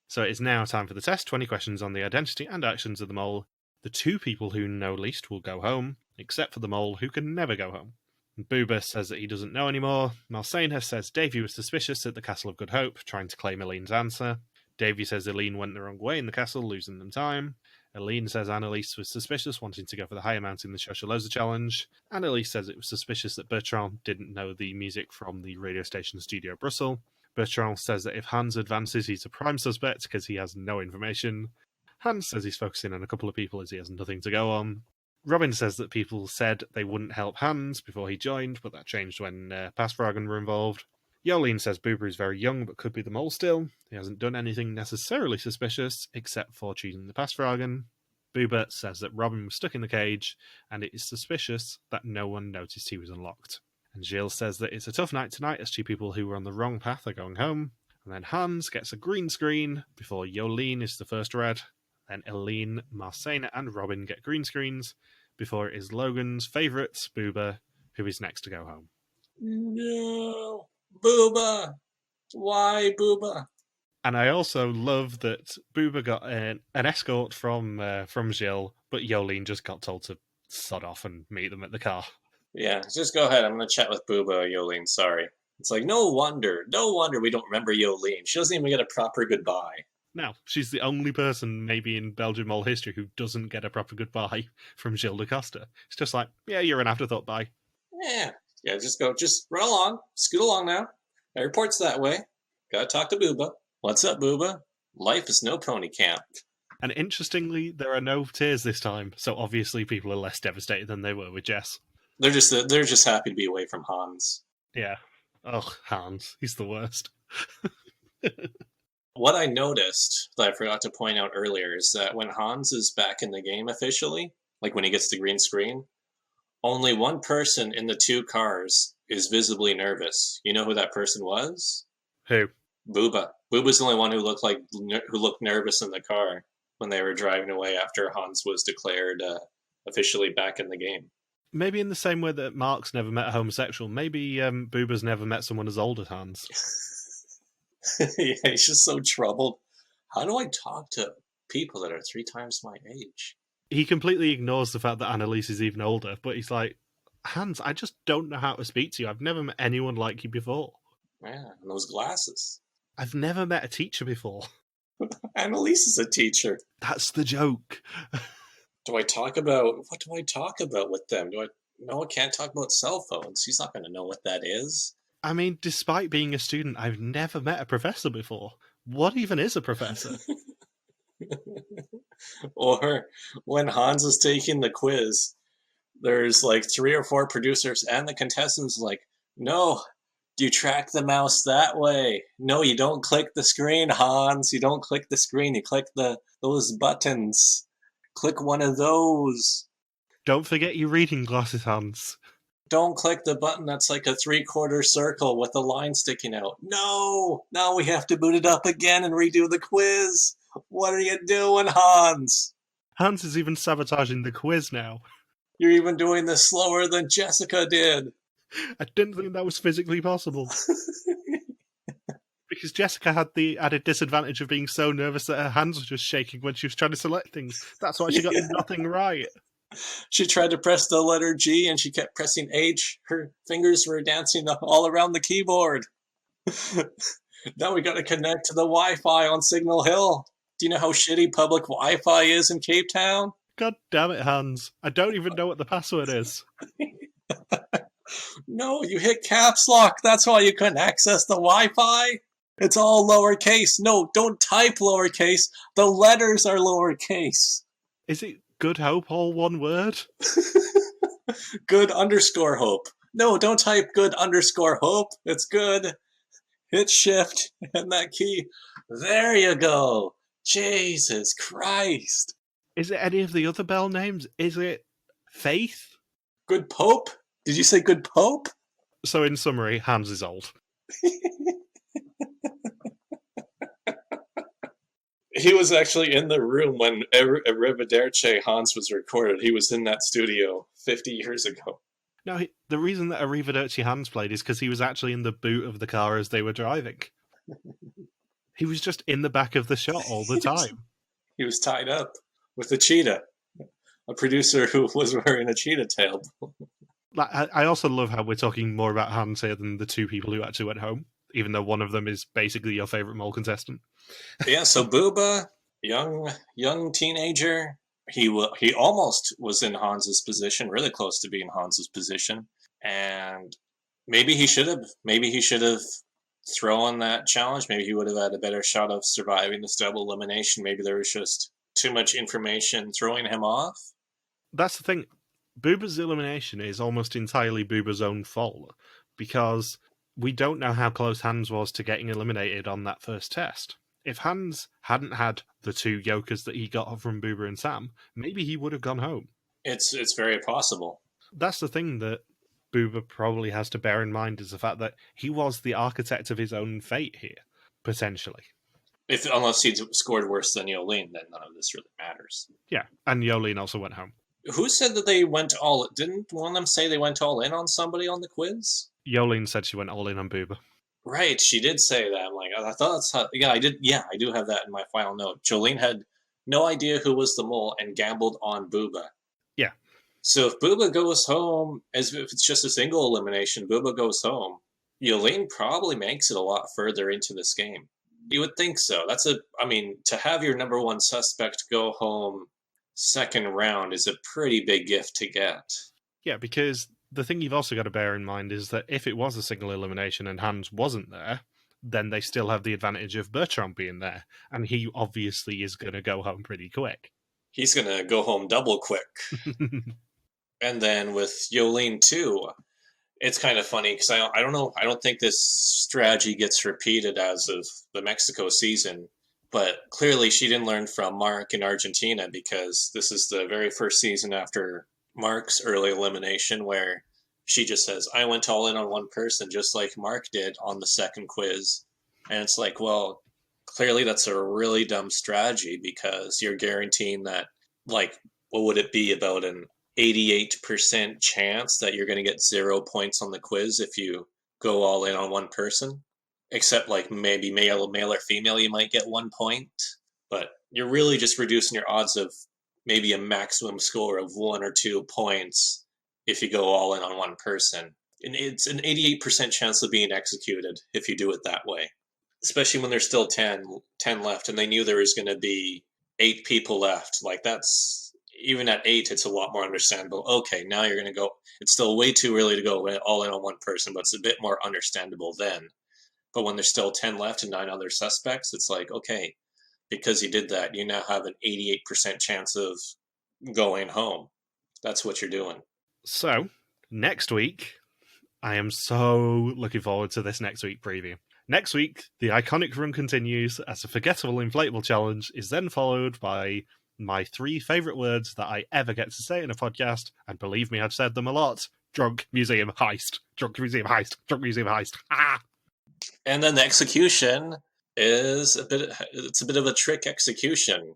So it's now time for the test. 20 questions on the identity and actions of the mole. The 2 people who know least will go home, except for the mole who can never go home. Booba says that he doesn't know anymore. Malsaina says Davy was suspicious at the Castle of Good Hope, trying to claim Eileen's answer. Davy says Eileen went the wrong way in the castle, losing them time. Eileen says Annalise was suspicious, wanting to go for the high amount in the Socioloza challenge. Annalise says it was suspicious that Bertrand didn't know the music from the radio station Studio Brussels. Bertrand says that if Hans advances, he's a prime suspect because he has no information. Hans says he's focusing on a couple of people as he has nothing to go on. Robin says that people said they wouldn't help Hans before he joined, but that changed when Passfragen were involved. Jolene says Boober is very young but could be the mole still. He hasn't done anything necessarily suspicious except for choosing the Passfragen. Boober says that Robin was stuck in the cage and it is suspicious that no one noticed he was unlocked. And Gilles says that it's a tough night tonight as 2 people who were on the wrong path are going home. And then Hans gets a green screen before Jolene is the first red. Then Eileen, Marcena and Robin get green screens before it is Logan's favourite, Booba, who is next to go home. No! Booba! Why Booba? And I also love that Booba got an escort from Gilles, but Yolene just got told to sod off and meet them at the car. Yeah, just go ahead. I'm going to chat with Booba, Yolene. Sorry. It's like, no wonder we don't remember Yolene. She doesn't even get a proper goodbye. Now, she's the only person maybe in Belgian Mole history who doesn't get a proper goodbye from Gilles de Costa. It's just like, yeah, you're an afterthought, bye. Yeah, just run along. Scoot along now. Airport's that way. Gotta talk to Booba. What's up, Booba? Life is no pony camp. And interestingly, there are no tears this time, so obviously people are less devastated than they were with Jess. They're just happy to be away from Hans. Yeah. Oh, Hans. He's the worst. What I noticed that I forgot to point out earlier is that when Hans is back in the game officially, like when he gets the green screen, only one person in the two cars is visibly nervous. You know who that person was? Who? Booba. Booba's the only one who looked nervous in the car when they were driving away after Hans was declared officially back in the game. Maybe in the same way that Mark's never met a homosexual, maybe Booba's never met someone as old as Hans. Yeah, he's just so troubled. How do I talk to people that are 3 times my age? He completely ignores the fact that Annalise is even older, but he's like, Hans, I just don't know how to speak to you. I've never met anyone like you before. Yeah, and those glasses. I've never met a teacher before. Annalise is a teacher. That's the joke. What do I talk about with them? I can't talk about cell phones. He's not going to know what that is. I mean, despite being a student, I've never met a professor before. What even is a professor? Or when Hans is taking the quiz, there's like 3 or 4 producers and the contestants like, no, you track the mouse that way. No, you don't click the screen, Hans. You don't click the screen. You click those buttons. Click one of those. Don't forget your reading glasses, Hans. Don't click the button that's like a 3/4 circle with a line sticking out. No! Now we have to boot it up again and redo the quiz. What are you doing, Hans? Hans is even sabotaging the quiz now. You're even doing this slower than Jessica did. I didn't think that was physically possible. Because Jessica had the added disadvantage of being so nervous that her hands were just shaking when she was trying to select things. That's why she got nothing right. She tried to press the letter G and she kept pressing H. Her fingers were dancing all around the keyboard. Now we got to connect to the Wi-Fi on Signal Hill. Do you know how shitty public Wi-Fi is in Cape Town? God damn it, Hans. I don't even know what the password is. No, you hit caps lock. That's why you couldn't access the Wi-Fi. It's all lowercase. No, don't type lowercase. The letters are lowercase. Is it Good Hope, all one word? Good underscore hope. No, don't type good underscore hope. It's good. Hit shift and that key. There you go. Jesus Christ. Is it any of the other Bell names? Is it Faith? Good Pope? Did you say good Pope? So in summary, Hans is old. He was actually in the room when Arrivederci Hans was recorded. He was in that studio 50 years ago. No, the reason that Arrivederci Hans played is because he was actually in the boot of the car as they were driving. He was just in the back of the shot all the time. He was tied up with a cheetah. A producer who was wearing a cheetah tail. I also love how we're talking more about Hans here than the 2 people who actually went home, even though one of them is basically your favourite mole contestant. Yeah, so Booba, young teenager, he almost was in Hans's position, really close to being Hans's position, and maybe he should have thrown that challenge. Maybe he would have had a better shot of surviving this double elimination. Maybe there was just too much information throwing him off. That's the thing. Booba's elimination is almost entirely Booba's own fault, because we don't know how close Hans was to getting eliminated on that first test. If Hans hadn't had the 2 yokers that he got from Booba and Sam, maybe he would have gone home. It's very possible. That's the thing that Booba probably has to bear in mind, is the fact that he was the architect of his own fate here, potentially. Unless he'd scored worse than Yolene, then none of this really matters. Yeah, and Yolene also went home. Who said that they went didn't one of them say they went all in on somebody on the quiz? Yolene said she went all in on Booba. Right, she did say that. I'm like, I thought that's how. Yeah, I did. Yeah, I do have that in my final note. Jolene had no idea who was the mole and gambled on Booba. Yeah. So if Booba goes home, as if it's just a single elimination, Booba goes home, Jolene probably makes it a lot further into this game. You would think so. I mean, to have your number one suspect go home second round is a pretty big gift to get. Yeah, because the thing you've also got to bear in mind is that if it was a single elimination and Hans wasn't there, then they still have the advantage of Bertrand being there, and he obviously is going to go home pretty quick. He's going to go home double quick. And then with Jolene too, it's kind of funny because I don't know. I don't think this strategy gets repeated as of the Mexico season, but clearly she didn't learn from Mark in Argentina, because this is the very first season after Mark's early elimination where she just says, I went all in on one person, just like Mark did on the second quiz. And it's like, well, clearly that's a really dumb strategy, because you're guaranteeing that, like, what would it be, about an 88% chance that you're going to get 0 points on the quiz if you go all in on one person? Except like maybe male or female, you might get 1 point, but you're really just reducing your odds of maybe a maximum score of 1 or 2 points if you go all in on one person. And it's an 88% chance of being executed if you do it that way, especially when there's still 10 left and they knew there was going to be 8 people left. Like, that's, even at 8, it's a lot more understandable. Okay, now you're going to go, it's still way too early to go all in on one person, but it's a bit more understandable then. But when there's still 10 left and 9 other suspects, it's like, okay, because you did that, you now have an 88% chance of going home. That's what you're doing. So, next week, I am so looking forward to this next week preview. Next week, the iconic run continues as a forgettable inflatable challenge is then followed by my 3 favourite words that I ever get to say in a podcast, and believe me, I've said them a lot. Drunk museum heist. Drunk museum heist. Drunk museum heist. Ah! And then the execution is a bit of a trick execution.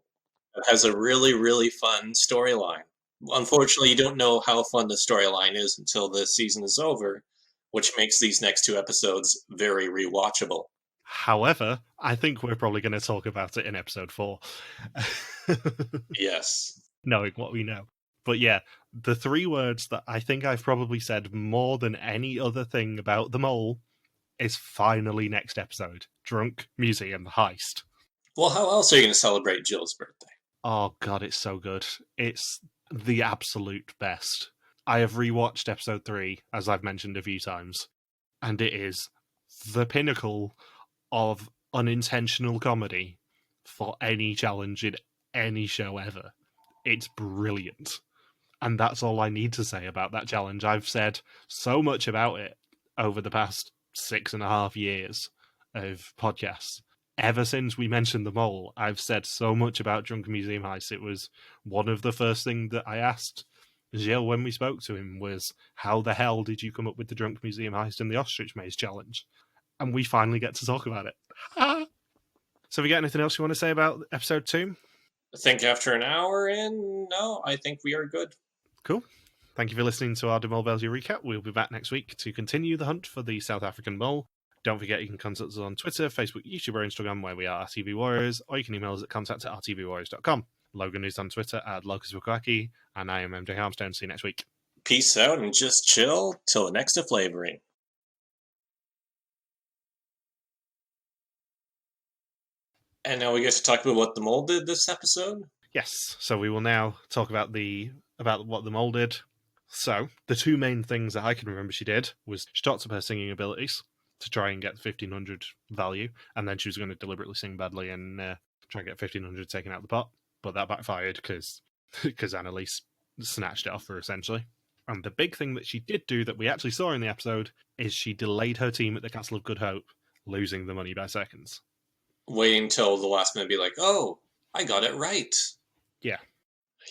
It has a really, really fun storyline. Unfortunately, you don't know how fun the storyline is until the season is over, which makes these next 2 episodes very rewatchable. However, I think we're probably going to talk about it in episode 4. Yes. Knowing what we know. But yeah, the 3 words that I think I've probably said more than any other thing about the mole is finally next episode. Drunk museum heist. Well, how else are you going to celebrate Jill's birthday? Oh god, it's so good. It's the absolute best. I have rewatched episode 3, as I've mentioned a few times, and it is the pinnacle of unintentional comedy for any challenge in any show ever. It's brilliant. And that's all I need to say about that challenge. I've said so much about it over the past 6.5 years of podcasts. Ever since we mentioned the mole, I've said so much about Drunken Museum Heist. It was one of the first things that I asked Gilles when we spoke to him was, how the hell did you come up with the Drunken Museum Heist and the Ostrich Maze challenge? And we finally get to talk about it. So have you got anything else you want to say about episode 2? I think after an hour in, no, I think we are good. Cool. Thank you for listening to our Mol Belgie recap. We'll be back next week to continue the hunt for the South African mole. Don't forget you can contact us on Twitter, Facebook, YouTube, or Instagram, where we are RTV Warriors, or you can email us at contact@rtvwarriors.com. Logan is on Twitter at LocusWakaki, and I am MJ Harmstone. See you next week. Peace out and just chill till the next flavoring. And now we get to talk about what the mole did this episode? Yes, so we will now talk about what the mole did. So, the 2 main things that I can remember she did was she talked up her singing abilities to try and get the 1500 value, and then she was going to deliberately sing badly and try and get 1500 taken out of the pot, but that backfired because Annalise snatched it off her, essentially. And the big thing that she did do that we actually saw in the episode is she delayed her team at the Castle of Good Hope, losing the money by seconds. Waiting until the last minute, be like, oh, I got it right. Yeah.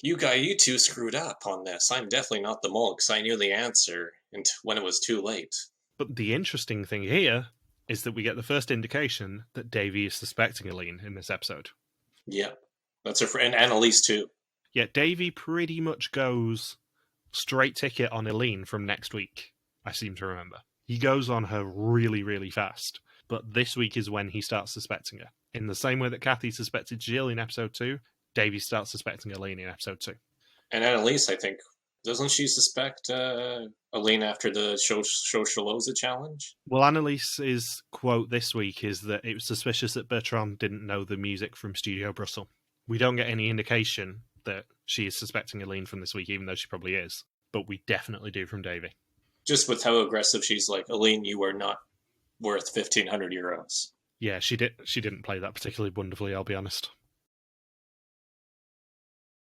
You 2 screwed up on this. I'm definitely not the mole because I knew the answer when it was too late. But the interesting thing here is that we get the first indication that Davy is suspecting Aline in this episode. Yeah. That's her friend, and Annalise too. Yet Davy pretty much goes straight ticket on Aline from next week, I seem to remember. He goes on her really, really fast. But this week is when he starts suspecting her. In the same way that Cathy suspected Jill in episode 2, Davy starts suspecting Elaine in episode 2. And Annalise, I think, doesn't she suspect Elaine after the Shoshiloza challenge? Well, Annalise's quote this week is that it was suspicious that Bertrand didn't know the music from Studio Brussels. We don't get any indication that she is suspecting Elaine from this week, even though she probably is. But we definitely do from Davy. Just with how aggressive she's like, Elaine, you are not worth 1,500 euros. Yeah, she didn't play that particularly wonderfully, I'll be honest.